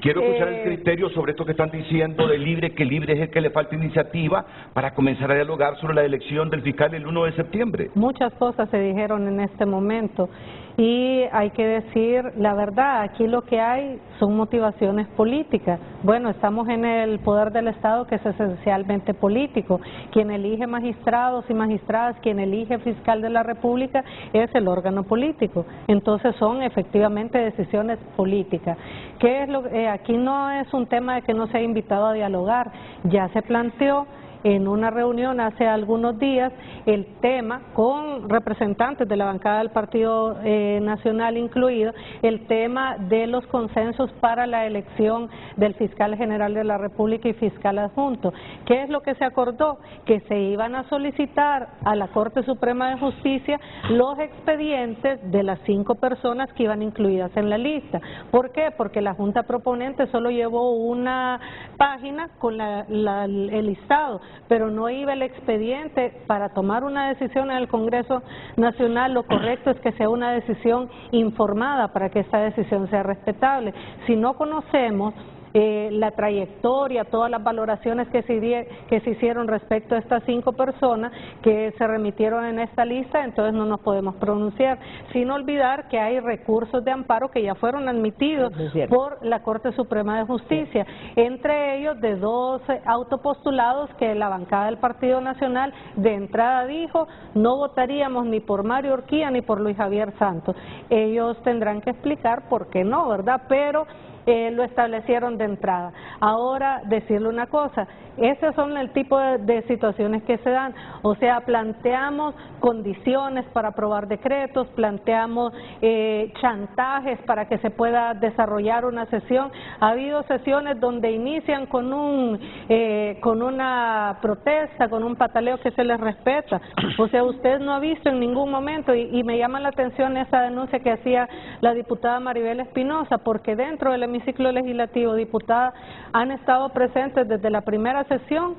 Quiero escuchar el criterio sobre esto que están diciendo de Libre, que Libre es el que le falta iniciativa para comenzar a dialogar sobre la elección del fiscal el 1 de septiembre. Muchas cosas se dijeron en este momento. y hay que decir la verdad, aquí lo que hay son motivaciones políticas. Bueno, estamos en el poder del Estado, que es esencialmente político. Quien elige magistrados y magistradas, quien elige fiscal de la República es el órgano político. Entonces son efectivamente decisiones políticas. ¿Qué es aquí no es un tema de que no se ha invitado a dialogar, ya se planteó en una reunión hace algunos días el tema con representantes de la bancada del Partido Nacional incluido, el tema de los consensos para la elección del fiscal general de la República y fiscal adjunto. ¿Qué es lo que se acordó? Que se iban a solicitar a la Corte Suprema de Justicia los expedientes de las 5 personas que iban incluidas en la lista. ¿Por qué? Porque la Junta Proponente solo llevó una página con el listado, pero no iba el expediente. Para tomar una decisión en el Congreso Nacional, lo correcto es que sea una decisión informada para que esta decisión sea respetable. Si no conocemos la trayectoria, todas las valoraciones que se hicieron respecto a estas 5 personas que se remitieron en esta lista, entonces no nos podemos pronunciar, sin olvidar que hay recursos de amparo que ya fueron admitidos por la Corte Suprema de Justicia, entre ellos de 2 autopostulados que la bancada del Partido Nacional de entrada dijo no votaríamos ni por Mario Urquía ni por Luis Javier Santos. Ellos tendrán que explicar por qué no, ¿verdad? Pero lo establecieron de entrada. Ahora, decirle una cosa, esos son el tipo de situaciones que se dan, o sea, planteamos condiciones para aprobar decretos, planteamos chantajes para que se pueda desarrollar una sesión. Ha habido sesiones donde inician con una protesta, con un pataleo que se les respeta, o sea, usted no ha visto en ningún momento, y me llama la atención esa denuncia que hacía la diputada Maribel Espinosa, porque dentro del hemiciclo legislativo, diputada, han estado presentes desde la primera sesión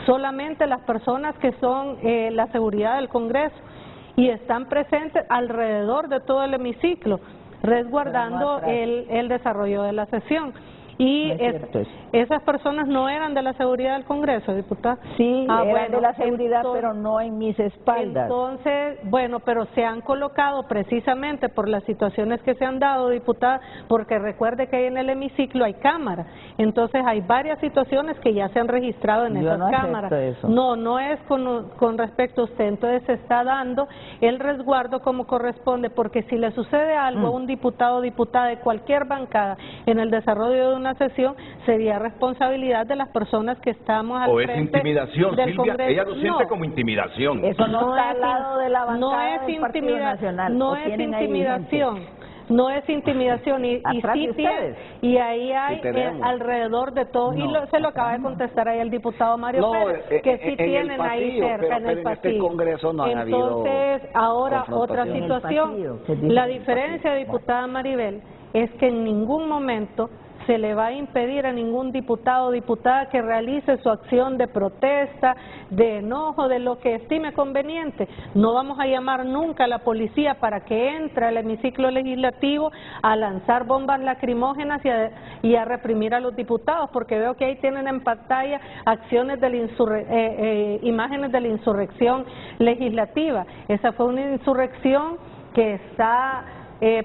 solamente las personas que son la seguridad del Congreso, y están presentes alrededor de todo el hemiciclo, resguardando el desarrollo de la sesión. Y esas personas no eran de la seguridad del Congreso, diputada. Sí, eran de la seguridad, pero no en mis espaldas. Entonces, bueno, pero se han colocado precisamente por las situaciones que se han dado, diputada, porque recuerde que ahí en el hemiciclo hay cámaras. Entonces hay varias situaciones que ya se han registrado en esas cámaras. Eso. No es con respecto a usted. Entonces se está dando el resguardo como corresponde, porque si le sucede algo a un diputado o diputada de cualquier bancada en el desarrollo de una sesión, sería responsabilidad de las personas que estamos al frente. O es intimidación, del Silvia, Congreso. ella lo siente como intimidación. Eso no está al lado de la bancada del Partido Nacional. No es intimidación. No es intimidación, y sí tiene, y ahí hay alrededor de todo, y se lo acaba de contestar ahí el diputado Mario Pérez, que sí tienen ahí cerca en el pasillo. Este Congreso no Entonces, ahora otra situación, la diferencia, diputada Maribel, es que en ningún momento se le va a impedir a ningún diputado o diputada que realice su acción de protesta, de enojo, de lo que estime conveniente. No vamos a llamar nunca a la policía para que entre al hemiciclo legislativo a lanzar bombas lacrimógenas y a reprimir a los diputados, porque veo que ahí tienen en pantalla acciones de imágenes de la insurrección legislativa. Esa fue una insurrección que está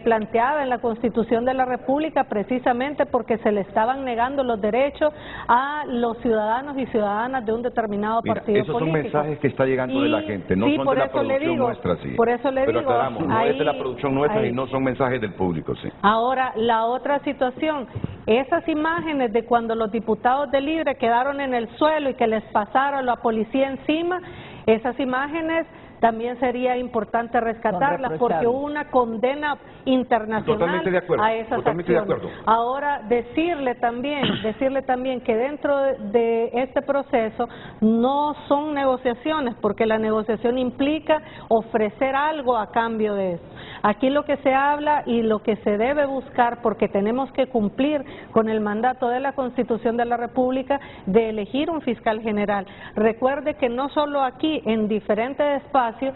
planteada en la Constitución de la República, precisamente porque se le estaban negando los derechos a los ciudadanos y ciudadanas de un determinado partido esos político. Son mensajes que está llegando de la gente, no son de la producción nuestra, sí. Por eso le Pero digo, aclaramos, no es de la producción nuestra y no son mensajes del público, sí. Ahora, la otra situación, esas imágenes de cuando los diputados de Libre quedaron en el suelo y que les pasaron la policía encima, esas imágenes también sería importante rescatarlas, porque hubo una condena internacional a esas acciones. Ahora, decirle también que dentro de este proceso no son negociaciones, porque la negociación implica ofrecer algo a cambio de eso. Aquí lo que se habla y lo que se debe buscar, porque tenemos que cumplir con el mandato de la Constitución de la República de elegir un fiscal general. Recuerde que no solo aquí, en diferentes espacios, espacio,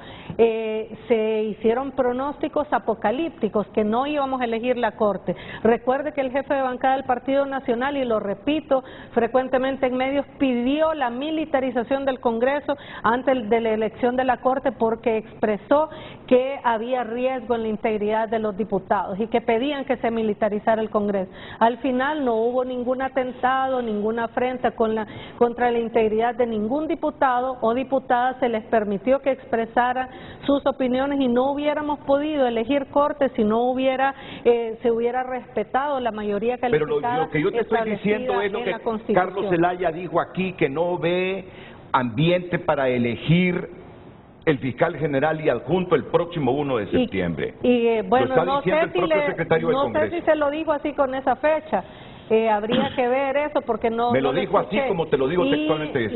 se hicieron pronósticos apocalípticos que no íbamos a elegir la Corte. Recuerde que el jefe de bancada del Partido Nacional, y lo repito frecuentemente en medios, pidió la militarización del Congreso antes de la elección de la Corte porque expresó que había riesgo en la integridad de los diputados y que pedían que se militarizara el Congreso. Al final no hubo ningún atentado, ninguna afrenta contra la integridad de ningún diputado o diputada, se les permitió que expresaran sus opiniones y no hubiéramos podido elegir Corte si no hubiera se hubiera respetado la mayoría calificada. Pero lo que yo te estoy diciendo es lo que Carlos Zelaya dijo aquí, que no ve ambiente para elegir el fiscal general y adjunto el próximo 1 de septiembre. Bueno, no sé si se lo dijo así con esa fecha. Habría que ver eso porque no me lo dijo así como te lo digo textualmente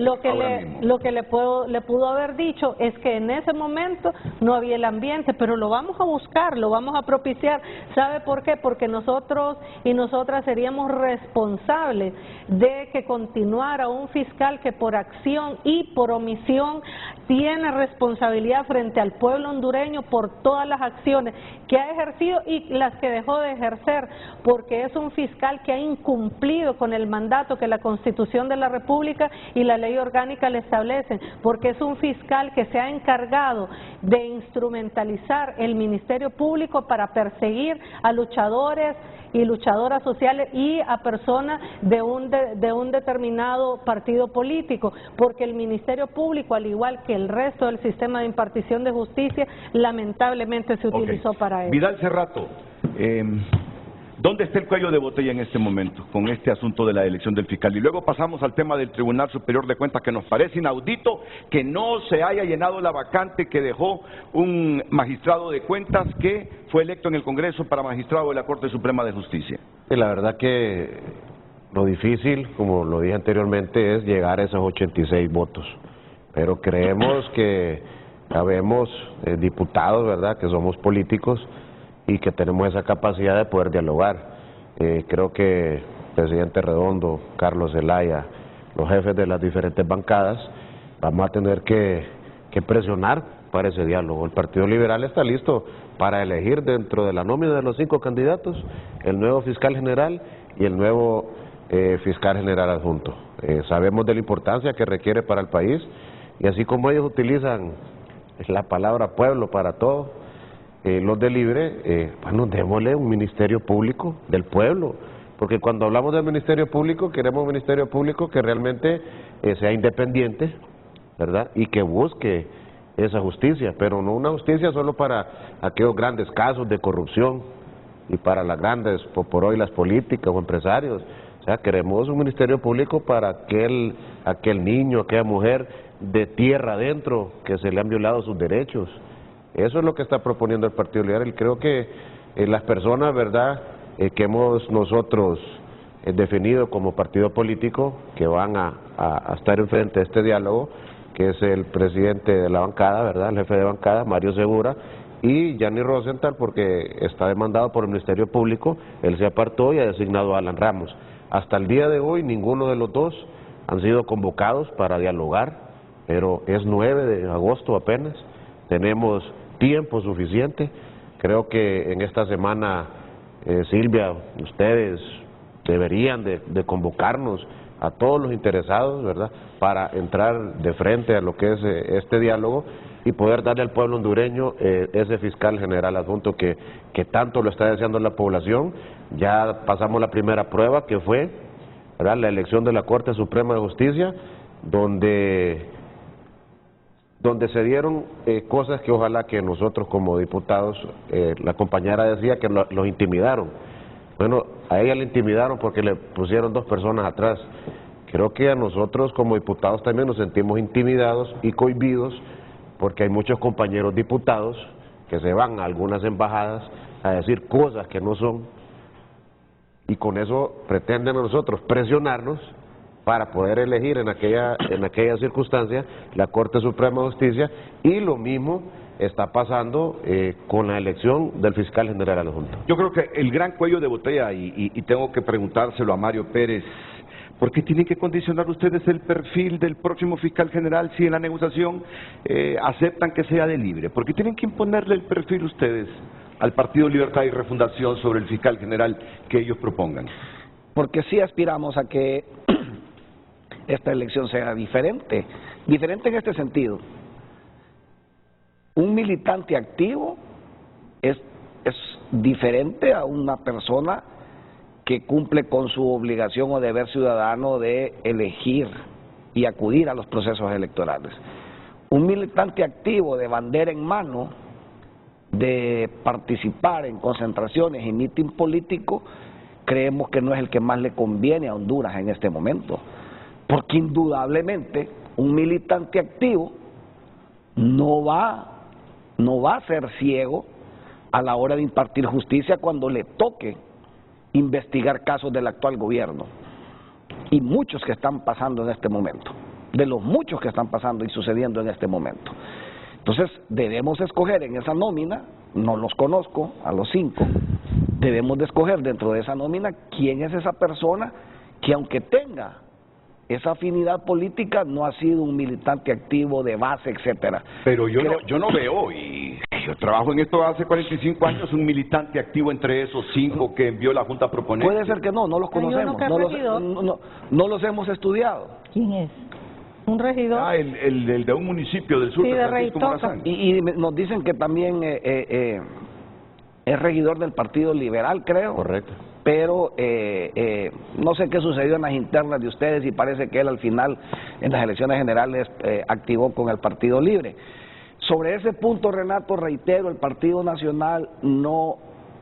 lo que le pudo haber dicho es que en ese momento no había el ambiente, pero lo vamos a buscar, lo vamos a propiciar. ¿Sabe por qué? Porque nosotros y nosotras seríamos responsables de que continuara un fiscal que por acción y por omisión tiene responsabilidad frente al pueblo hondureño por todas las acciones que ha ejercido y las que dejó de ejercer, porque es un fiscal que ha incumplido con el mandato que la Constitución de la República y la Ley Orgánica le establecen, porque es un fiscal que se ha encargado de instrumentalizar el Ministerio Público para perseguir a luchadores y luchadoras sociales y a personas de un determinado partido político, porque el Ministerio Público, al igual que el resto del sistema de impartición de justicia, lamentablemente se utilizó para eso. Vidal Cerrato, ¿dónde está el cuello de botella en este momento con este asunto de la elección del fiscal? Y luego pasamos al tema del Tribunal Superior de Cuentas, que nos parece inaudito que no se haya llenado la vacante que dejó un magistrado de cuentas que fue electo en el Congreso para magistrado de la Corte Suprema de Justicia. Y la verdad que lo difícil, como lo dije anteriormente, es llegar a esos 86 votos. Pero creemos que habemos diputados, ¿verdad?, que somos políticos y que tenemos esa capacidad de poder dialogar. Creo que el presidente Redondo, Carlos Zelaya, los jefes de las diferentes bancadas, vamos a tener que presionar para ese diálogo. El Partido Liberal está listo para elegir dentro de la nómina de los 5 candidatos el nuevo fiscal general y el nuevo fiscal general adjunto. Sabemos de la importancia que requiere para el país y así como ellos utilizan la palabra pueblo para todo, los de Libre, bueno, démosle un ministerio público del pueblo, porque cuando hablamos del ministerio público, queremos un ministerio público que realmente sea independiente, ¿verdad?, y que busque esa justicia, pero no una justicia solo para aquellos grandes casos de corrupción y para las grandes, por hoy las políticas o empresarios. O sea, queremos un ministerio público para aquel niño, aquella mujer de tierra adentro que se le han violado sus derechos. Eso es lo que está proponiendo el Partido Liberal y creo que las personas, ¿verdad?, que hemos nosotros definido como partido político que van a estar enfrente de este diálogo, que es el presidente de la bancada, ¿verdad?, el jefe de bancada, Mario Segura, y Gianni Rosenthal, porque está demandado por el Ministerio Público, él se apartó y ha designado a Alan Ramos. Hasta el día de hoy ninguno de los dos han sido convocados para dialogar, pero es 9 de agosto apenas, tenemos tiempo suficiente. Creo que en esta semana, Silvia, ustedes deberían de convocarnos a todos los interesados, ¿verdad?, para entrar de frente a lo que es este diálogo y poder darle al pueblo hondureño ese fiscal general adjunto que tanto lo está deseando la población. Ya pasamos la primera prueba, que fue, ¿verdad?, la elección de la Corte Suprema de Justicia, donde se dieron cosas que ojalá que nosotros como diputados, la compañera decía que los intimidaron. Bueno, a ella le intimidaron porque le pusieron 2 personas atrás. Creo que a nosotros como diputados también nos sentimos intimidados y cohibidos porque hay muchos compañeros diputados que se van a algunas embajadas a decir cosas que no son y con eso pretenden a nosotros presionarnos para poder elegir en aquella circunstancia la Corte Suprema de Justicia, y lo mismo está pasando con la elección del fiscal general adjunto. Yo creo que el gran cuello de botella, y tengo que preguntárselo a Mario Pérez, ¿Por qué tienen que condicionar ustedes el perfil del próximo fiscal general si en la negociación aceptan que sea de Libre? ¿Por qué tienen que imponerle el perfil ustedes al Partido Libertad y Refundación sobre el fiscal general que ellos propongan? Porque sí aspiramos a que esta elección sea diferente. Diferente en este sentido. Un militante activo es diferente a una persona que cumple con su obligación o deber ciudadano de elegir y acudir a los procesos electorales. Un militante activo de bandera en mano, de participar en concentraciones y mitin político, creemos que no es el que más le conviene a Honduras en este momento, porque indudablemente un militante activo no va a ser ciego a la hora de impartir justicia cuando le toque investigar casos del actual gobierno, y muchos que están pasando en este momento, de los muchos que están pasando y sucediendo en este momento. Entonces debemos escoger en esa nómina, no los conozco a los 5, debemos de escoger dentro de esa nómina quién es esa persona que, aunque tenga esa afinidad política, no ha sido un militante activo de base, etcétera. Pero yo no veo, y yo trabajo en esto hace 45 años, un militante activo entre esos 5 que envió la Junta Proponente. Puede ser que no los conocemos, no los hemos estudiado. ¿Quién es? Un regidor. El de un municipio del sur, sí, de Francisco Morazán. Y nos dicen que también es regidor del Partido Liberal, creo. Correcto. Pero no sé qué sucedió en las internas de ustedes y parece que él al final, en las elecciones generales, activó con el Partido Libre. Sobre ese punto, Renato, reitero, el Partido Nacional no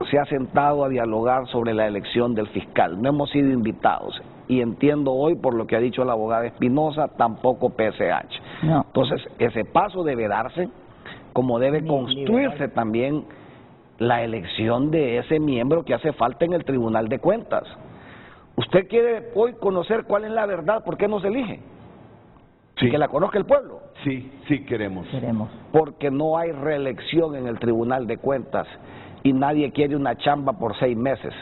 se ha sentado a dialogar sobre la elección del fiscal. No hemos sido invitados. Y entiendo hoy, por lo que ha dicho la abogada Espinosa, tampoco PSH. No. Entonces, ese paso debe darse, como debe construirse también la elección de ese miembro que hace falta en el Tribunal de Cuentas. ¿Usted quiere hoy conocer cuál es la verdad? ¿Por qué no se elige? Sí. Que la conozca el pueblo. Sí, queremos. Porque no hay reelección en el Tribunal de Cuentas y nadie quiere una chamba por 6 meses.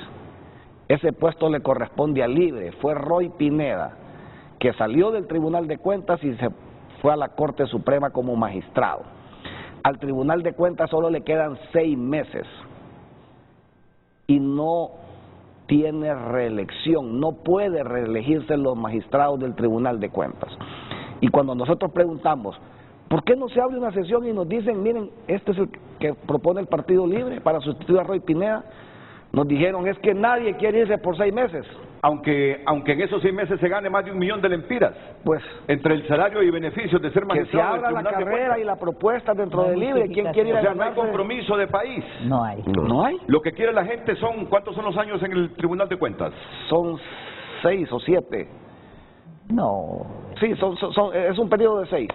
Ese puesto le corresponde a Libre. Fue Roy Pineda, que salió del Tribunal de Cuentas y se fue a la Corte Suprema como magistrado. Al Tribunal de Cuentas solo le quedan 6 meses y no tiene reelección, no puede reelegirse los magistrados del Tribunal de Cuentas. Y cuando nosotros preguntamos, ¿por qué no se abre una sesión y nos dicen, miren, este es el que propone el Partido Libre para sustituir a Roy Pineda? Nos dijeron, es que nadie quiere irse por 6 meses. Aunque en esos 6 meses se gane más de 1 millón de lempiras, pues entre el salario y beneficios de ser magistrado. Que se abra la carrera y la propuesta dentro de Libre. ¿Quién quiere ir a no hay compromiso de país. No hay. No hay. Lo que quiere la gente son, ¿cuántos son los años en el Tribunal de Cuentas? Son 6 o 7. No. Sí, es un periodo de 6.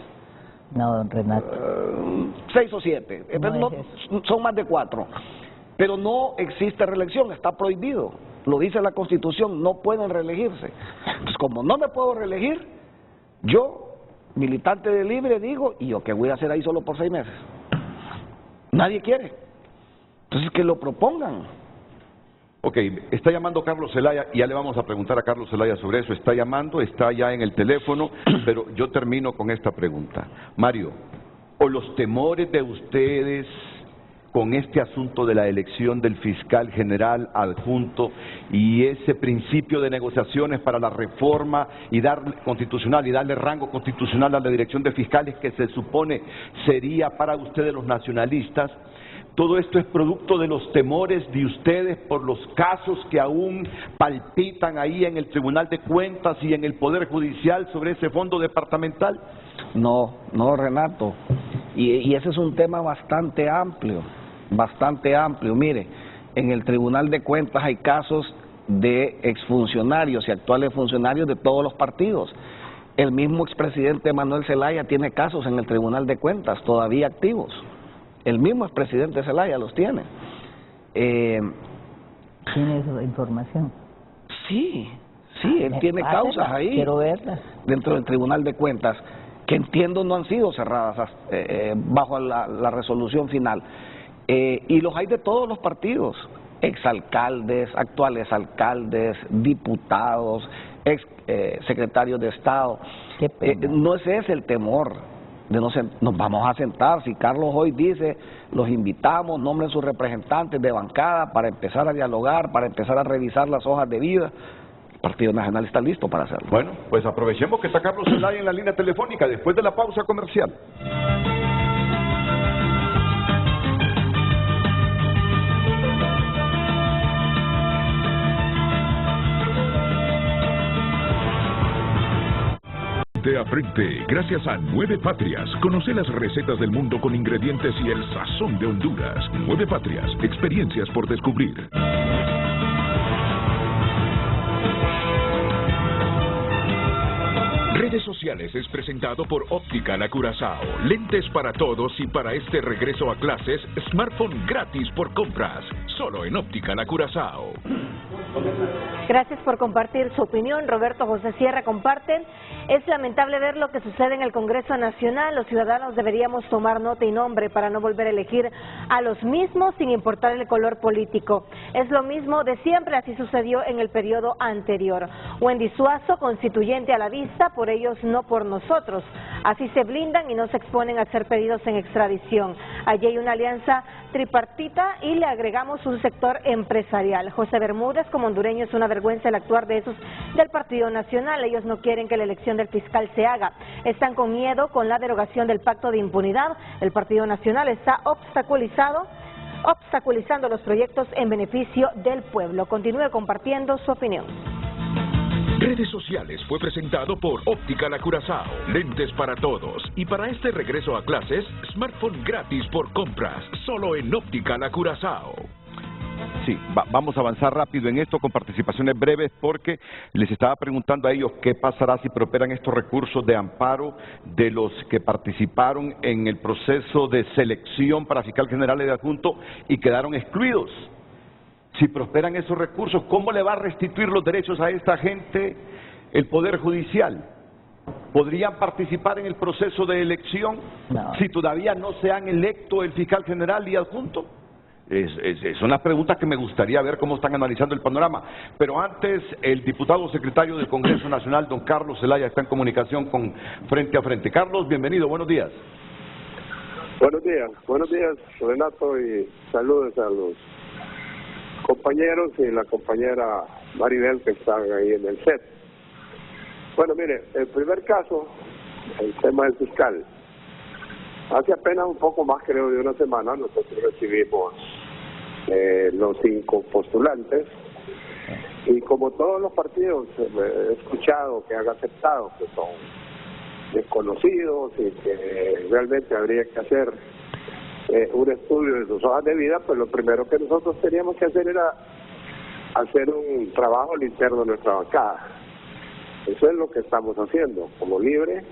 No, don Renato. 6 o 7. Son más de 4. Pero no existe reelección, está prohibido. Lo dice la Constitución, no pueden reelegirse. Entonces, como no me puedo reelegir, yo, militante de Libre, digo, ¿y yo qué voy a hacer ahí solo por 6 meses? Nadie quiere. Entonces, que lo propongan. Ok, está llamando Carlos Zelaya, y ya le vamos a preguntar a Carlos Zelaya sobre eso. Está llamando, está ya en el teléfono, pero yo termino con esta pregunta. Mario, ¿o los temores de ustedes con este asunto de la elección del fiscal general adjunto y ese principio de negociaciones para la reforma y darle rango constitucional a la dirección de fiscales que se supone sería para ustedes los nacionalistas? Todo esto es producto de los temores de ustedes por los casos que aún palpitan ahí en el Tribunal de Cuentas y en el Poder Judicial sobre ese fondo departamental. No, Renato, y ese es un tema bastante amplio. Mire, en el Tribunal de Cuentas hay casos de exfuncionarios y actuales funcionarios de todos los partidos. El mismo expresidente Manuel Zelaya tiene casos en el Tribunal de Cuentas todavía activos. El mismo expresidente Zelaya los tiene. ¿Tiene esa información? Sí, él tiene causas ahí. Quiero verlas. Dentro del Tribunal de Cuentas, que entiendo no han sido cerradas bajo la resolución final. Y los hay de todos los partidos. exalcaldes, actuales alcaldes, diputados, ex secretarios de Estado. No ese es el temor. Nos vamos a sentar. Si Carlos hoy dice, los invitamos, nombren sus representantes de bancada para empezar a dialogar, para empezar a revisar las hojas de vida, el Partido Nacional está listo para hacerlo. Bueno, pues aprovechemos que está Carlos Zelaya en la línea telefónica después de la pausa comercial. A frente, gracias a 9 Patrias. Conoce las recetas del mundo con ingredientes y el sazón de Honduras. 9 Patrias, experiencias por descubrir. Redes Sociales es presentado por Óptica La Curazao. Lentes para todos y para este regreso a clases, smartphone gratis por compras. Solo en Óptica La Curazao. Gracias por compartir su opinión. Roberto José Sierra comparte. Es lamentable ver lo que sucede en el Congreso Nacional. Los ciudadanos deberíamos tomar nota y nombre para no volver a elegir a los mismos sin importar el color político. Es lo mismo de siempre, así sucedió en el periodo anterior. Wendy Suazo, constituyente a la vista, por ellos no por nosotros. Así se blindan y no se exponen a ser pedidos en extradición. Allí hay una alianza tripartita y le agregamos un sector empresarial. José Bermúdez, como hondureño, es una vergüenza el actuar de esos del Partido Nacional. Ellos no quieren que la elección del fiscal se haga. Están con miedo con la derogación del pacto de impunidad. El Partido Nacional está obstaculizando los proyectos en beneficio del pueblo. Continúe compartiendo su opinión. Redes Sociales fue presentado por Óptica La Curazao. Lentes para todos. Y para este regreso a clases, smartphone gratis por compras. Solo en Óptica La Curazao. Sí, vamos a avanzar rápido en esto con participaciones breves porque les estaba preguntando a ellos qué pasará si prosperan estos recursos de amparo de los que participaron en el proceso de selección para fiscal general y adjunto y quedaron excluidos. Si prosperan esos recursos, ¿cómo le va a restituir los derechos a esta gente el Poder Judicial? ¿Podrían participar en el proceso de elección si todavía no se han electo el fiscal general y adjunto? Son las preguntas que me gustaría ver cómo están analizando el panorama. Pero antes, el diputado secretario del Congreso Nacional, don Carlos Zelaya, está en comunicación con Frente a Frente. Carlos, bienvenido, buenos días. Buenos días, Renato, y saludos a los compañeros y la compañera Maribel que están ahí en el set. Bueno, mire, el primer caso, el tema del fiscal. Hace apenas un poco más, creo, de una semana, nosotros recibimos los 5 postulantes y como todos los partidos he escuchado que han aceptado que son desconocidos y que realmente habría que hacer un estudio de sus hojas de vida, pues lo primero que nosotros teníamos que hacer era hacer un trabajo al interno de nuestra bancada. Eso es lo que estamos haciendo, como libre,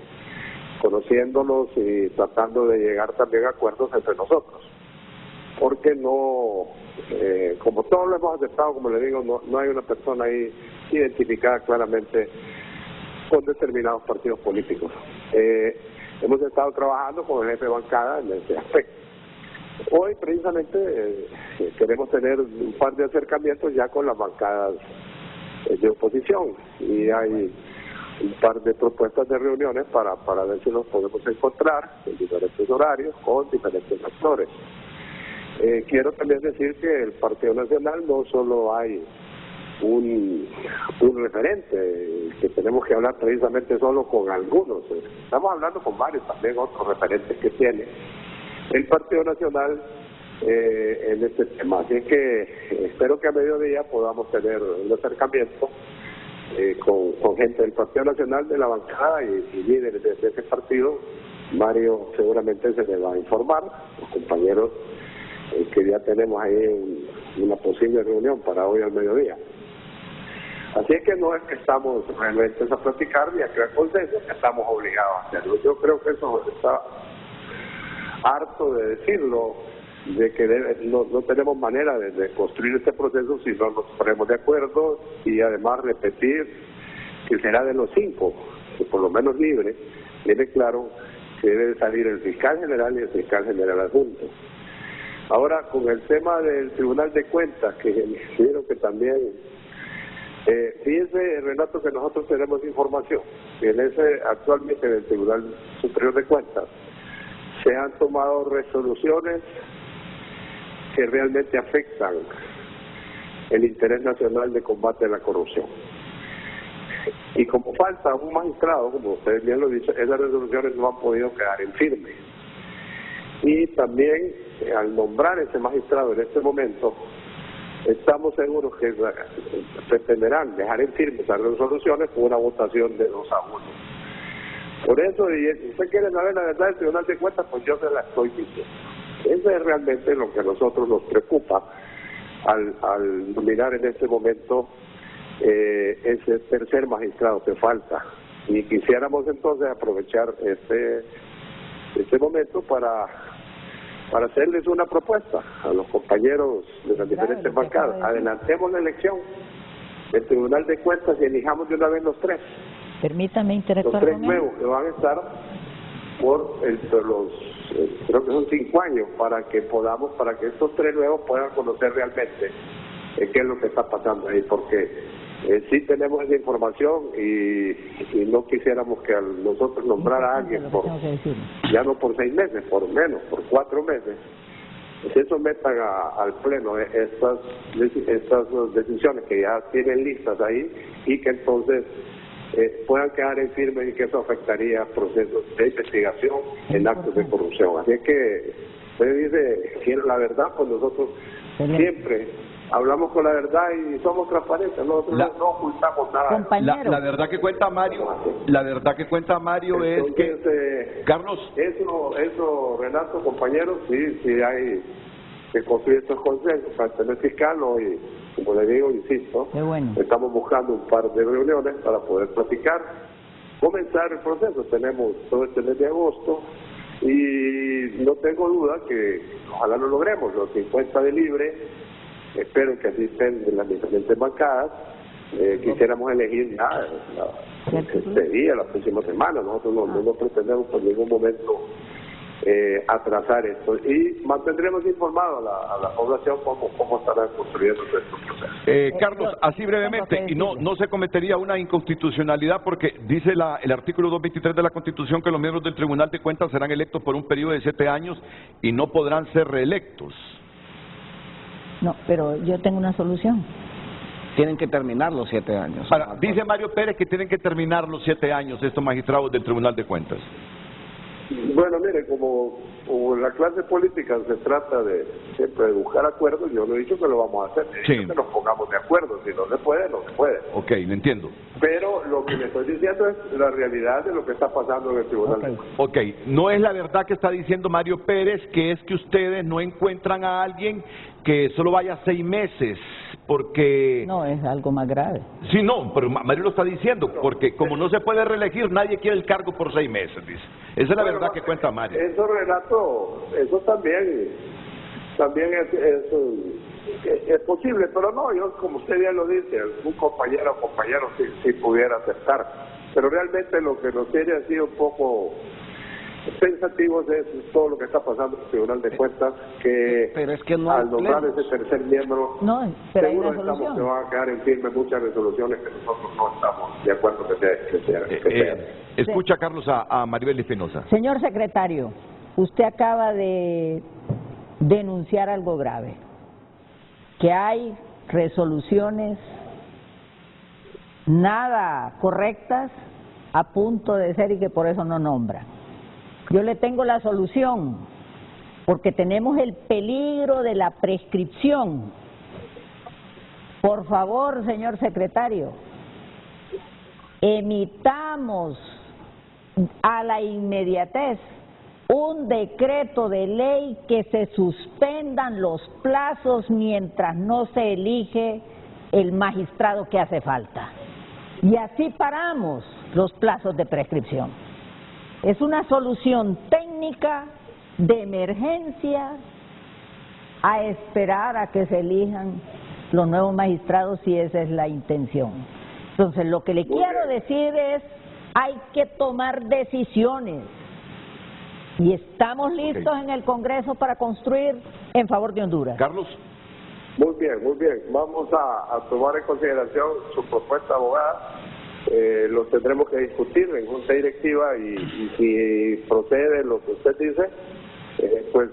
conociéndolos y tratando de llegar también a acuerdos entre nosotros. Porque no, como todos lo hemos aceptado, como le digo, no hay una persona ahí identificada claramente con determinados partidos políticos. Hemos estado trabajando con el jefe de bancada en ese aspecto. Hoy precisamente queremos tener un par de acercamientos ya con las bancadas de oposición y hay un par de propuestas de reuniones para ver si nos podemos encontrar en diferentes horarios con diferentes actores. Quiero también decir que el Partido Nacional no solo hay un referente, que tenemos que hablar precisamente solo con algunos, estamos hablando con varios también otros referentes que tiene el Partido Nacional en este tema. Así que espero que a mediodía podamos tener un acercamiento con gente del Partido Nacional, de la bancada y líderes de ese partido. Mario seguramente se le va a informar, los compañeros que ya tenemos ahí una posible reunión para hoy al mediodía. Así es que no es que estamos realmente a platicar ni a crear consenso, que estamos obligados a hacerlo. Yo creo que eso está harto de decirlo, de que no tenemos manera de construir este proceso si no nos ponemos de acuerdo y además repetir que será de los 5, que por lo menos libre, tiene claro que debe salir el fiscal general y el fiscal general adjunto. Ahora, con el tema del Tribunal de Cuentas, que quiero que también, fíjense, Renato, que nosotros tenemos información. Actualmente en el Tribunal Superior de Cuentas se han tomado resoluciones que realmente afectan el interés nacional de combate a la corrupción. Y como falta un magistrado, como ustedes bien lo dicen, esas resoluciones no han podido quedar en firme. Y también, al nombrar ese magistrado en este momento, estamos seguros que pretenderán dejar en firme esas resoluciones con una votación de 2-1. Por eso, y si usted quiere saber la verdad del Tribunal de Cuentas, pues yo se la estoy diciendo. Eso es realmente lo que a nosotros nos preocupa al nominar en este momento ese tercer magistrado que falta. Y quisiéramos entonces aprovechar este momento para hacerles una propuesta a los compañeros de las diferentes bancadas. Adelantemos la elección del Tribunal de Cuentas y elijamos de una vez los 3. Permítame interactuar los 3 con él. nuevos que van a estar por creo que son 5 años, para que estos 3 nuevos puedan conocer realmente qué es lo que está pasando ahí, porque sí tenemos esa información y no quisiéramos que nosotros nombrar a alguien ya no por 6 meses, por menos, por 4 meses, se sometan al Pleno estas decisiones que ya tienen listas ahí y que entonces puedan quedar en firme, y que eso afectaría procesos de investigación en actos de corrupción. Así es que usted dice, quiero la verdad, pues nosotros siempre hablamos con la verdad y somos transparentes, nosotros no ocultamos nada. La verdad que cuenta Mario, entonces, es que Carlos, eso Renato, compañeros, sí hay que construir estos consensos para tener fiscano, y como le digo, insisto, estamos buscando un par de reuniones para poder platicar, comenzar el proceso. Tenemos todo este mes de agosto y no tengo duda que ojalá lo logremos, los 50 de libre. Espero que así estén de las diferentes bancadas. Quisiéramos elegir ya este día, la próxima semana. Nosotros no pretendemos por ningún momento atrasar esto, y mantendremos informado a la población cómo estarán construyendo estos procesos. Carlos, así brevemente, y no se cometería una inconstitucionalidad, porque dice el artículo 223 de la Constitución que los miembros del Tribunal de Cuentas serán electos por un periodo de 7 años y no podrán ser reelectos. No, pero yo tengo una solución. Tienen que terminar los 7 años. Dice Mario Pérez que tienen que terminar los 7 años estos magistrados del Tribunal de Cuentas. Bueno, mire, como la clase política se trata de siempre de buscar acuerdos, yo no he dicho que lo vamos a hacer, he dicho que nos pongamos de acuerdo. Si no se puede, no se puede. Ok, lo entiendo. Pero lo que le estoy diciendo es la realidad de lo que está pasando en el Tribunal. Ok, no es la verdad que está diciendo Mario Pérez, que es que ustedes no encuentran a alguien que solo vaya 6 meses, porque... No, es algo más grave. Sí, no, pero Mario lo está diciendo, porque como no se puede reelegir, nadie quiere el cargo por 6 meses, dice. Esa es la verdad que cuenta Mario. Eso, Renato, eso también es posible, pero no, yo, como usted bien lo dice, algún compañero o compañero sí pudiera aceptar, pero realmente lo que nos tiene así un poco pensativos es todo lo que está pasando en el Tribunal de Cuentas, que, pero es que no al nombrar ese tercer miembro, pero seguro estamos que van a quedar en firme muchas resoluciones que nosotros no estamos de acuerdo que sean. Escucha, Carlos, a Maribel Espinosa. Señor secretario, usted acaba de denunciar algo grave, que hay resoluciones nada correctas a punto de ser y que por eso no nombra. Yo le tengo la solución, porque tenemos el peligro de la prescripción. Por favor, señor secretario, emitamos a la inmediatez un decreto de ley que se suspendan los plazos mientras no se elige el magistrado que hace falta. Y así paramos los plazos de prescripción. Es una solución técnica de emergencia a esperar a que se elijan los nuevos magistrados, si esa es la intención. Entonces, lo que le quiero decir es, hay que tomar decisiones. Y estamos listos en el Congreso para construir en favor de Honduras. Carlos. Muy bien, muy bien. Vamos a tomar en consideración su propuesta, abogada. Lo tendremos que discutir en junta directiva y si procede lo que usted dice, pues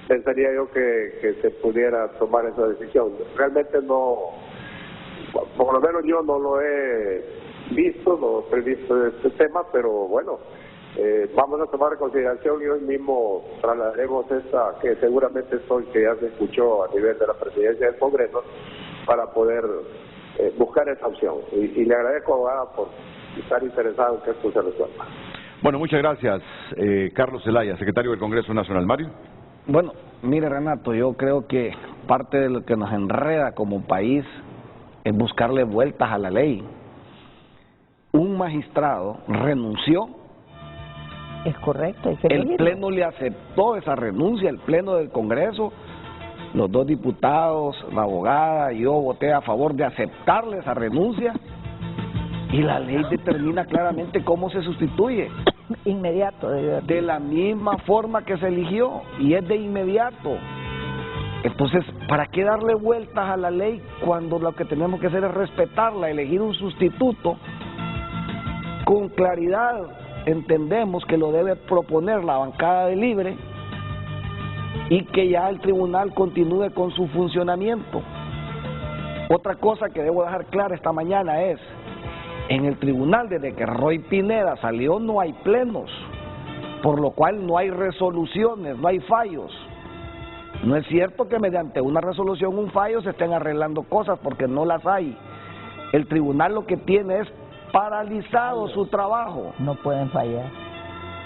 pensaría yo que se pudiera tomar esa decisión. Realmente no, por lo menos yo no lo he visto, no he previsto este tema, pero bueno, vamos a tomar en consideración y hoy mismo trasladaremos esta, que seguramente que ya se escuchó a nivel de la presidencia del Congreso, para poder buscar esa opción. Y le agradezco, abogada, por estar interesado en que esto se resuelva. Bueno, muchas gracias, Carlos Zelaya, secretario del Congreso Nacional. Mario. Bueno, mire, Renato, yo creo que parte de lo que nos enreda como país es buscarle vueltas a la ley. Un magistrado renunció. Es correcto. Hay que el Pleno le aceptó esa renuncia, el Pleno del Congreso, los 2 diputados, la abogada y yo voté a favor de aceptarle esa renuncia y la ley determina claramente cómo se sustituye. Inmediato. De la misma forma que se eligió y es de inmediato. Entonces, ¿para qué darle vueltas a la ley cuando lo que tenemos que hacer es respetarla, elegir un sustituto con claridad? Entendemos que lo debe proponer la bancada de Libre y que ya el tribunal continúe con su funcionamiento. Otra cosa que debo dejar clara esta mañana es, en el tribunal desde que Roy Pineda salió no hay plenos, por lo cual no hay resoluciones, no hay fallos. No es cierto que mediante una resolución, un fallo, se estén arreglando cosas, porque no las hay. El tribunal lo que tiene es paralizado su trabajo. No pueden fallar.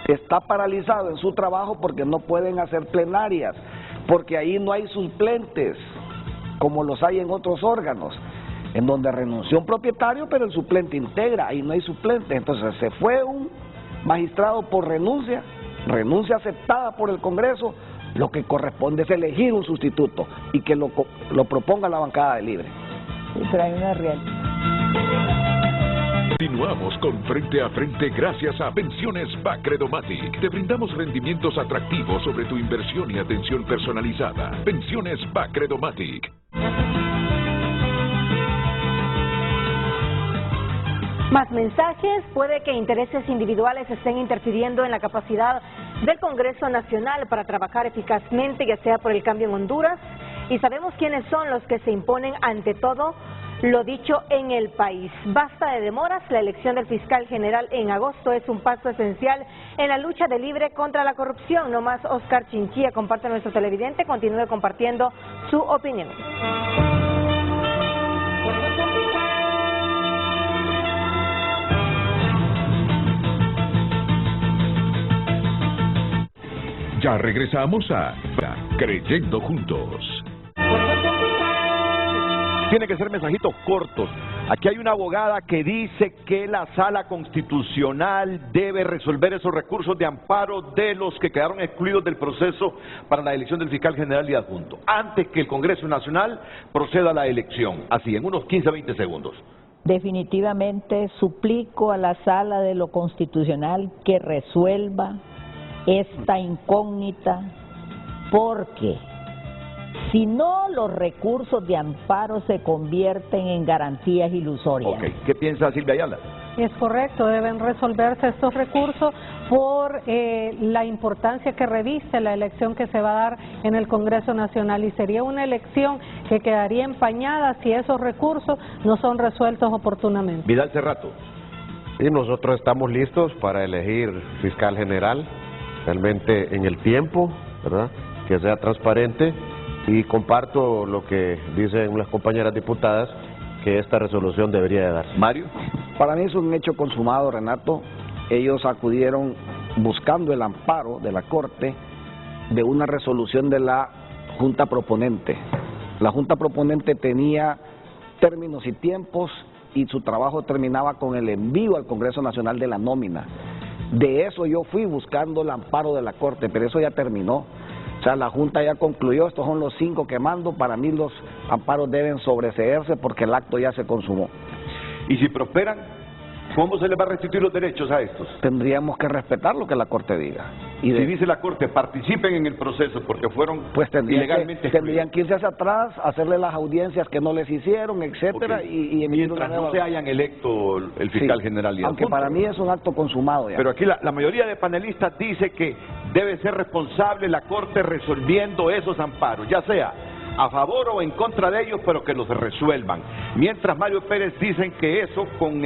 Está paralizado en su trabajo porque no pueden hacer plenarias, porque ahí no hay suplentes, como los hay en otros órganos, en donde renunció un propietario, pero el suplente integra, ahí no hay suplente. Entonces se fue un magistrado por renuncia aceptada por el Congreso, lo que corresponde es elegir un sustituto y que lo proponga la bancada de Libre. Sí, pero hay una realidad. Continuamos con Frente a Frente gracias a Pensiones Bacredomatic. Te brindamos rendimientos atractivos sobre tu inversión y atención personalizada. Pensiones Bacredomatic. Más mensajes. Puede que intereses individuales estén interfiriendo en la capacidad del Congreso Nacional para trabajar eficazmente, ya sea por el cambio en Honduras, y sabemos quiénes son los que se imponen ante todo lo dicho en el país. Basta de demoras, la elección del fiscal general en agosto es un paso esencial en la lucha de Libre contra la corrupción. No más Oscar Chinchilla, comparte a nuestro televidente, continúe compartiendo su opinión. Ya regresamos a Creyendo Juntos. Tiene que ser mensajitos cortos. Aquí hay una abogada que dice que la Sala Constitucional debe resolver esos recursos de amparo de los que quedaron excluidos del proceso para la elección del fiscal general y adjunto, antes que el Congreso Nacional proceda a la elección. Así, en unos 15 a 20 segundos. Definitivamente suplico a la Sala de lo Constitucional que resuelva esta incógnita, porque si no, los recursos de amparo se convierten en garantías ilusorias. Okay. ¿Qué piensa Silvia Ayala? Es correcto, deben resolverse estos recursos por la importancia que reviste la elección que se va a dar en el Congreso Nacional, y sería una elección que quedaría empañada si esos recursos no son resueltos oportunamente. Vidal Cerrato. Y nosotros estamos listos para elegir fiscal general, realmente en el tiempo, ¿verdad?, que sea transparente. Y comparto lo que dicen las compañeras diputadas, que esta resolución debería de darse. Mario. Para mí es un hecho consumado, Renato. Ellos acudieron buscando el amparo de la Corte de una resolución de la Junta Proponente. La Junta Proponente tenía términos y tiempos y su trabajo terminaba con el envío al Congreso Nacional de la nómina. De eso yo fui buscando el amparo de la Corte, pero eso ya terminó. O sea, la Junta ya concluyó, estos son los 5 que mando. Para mí los amparos deben sobreseerse porque el acto ya se consumó. ¿Y si prosperan? ¿Cómo se les va a restituir los derechos a estos? Tendríamos que respetar lo que la Corte diga. Y si dice la Corte, participen en el proceso porque fueron pues ilegalmente tendrían que irse hacia atrás, hacerle las audiencias que no les hicieron, etcétera, y emitir mientras una nueva... no se hayan electo el fiscal general. Y aunque para mí es un acto consumado ya. Pero aquí la mayoría de panelistas dice que debe ser responsable la Corte resolviendo esos amparos, ya sea a favor o en contra de ellos, pero que los resuelvan. Mientras Mario Pérez dicen que eso con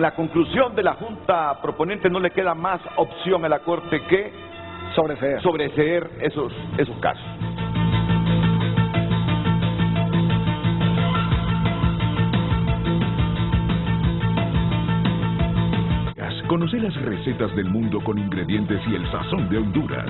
la conclusión de la Junta proponente no le queda más opción a la Corte que sobreseer esos casos. Conoce las recetas del mundo con ingredientes y el sazón de Honduras.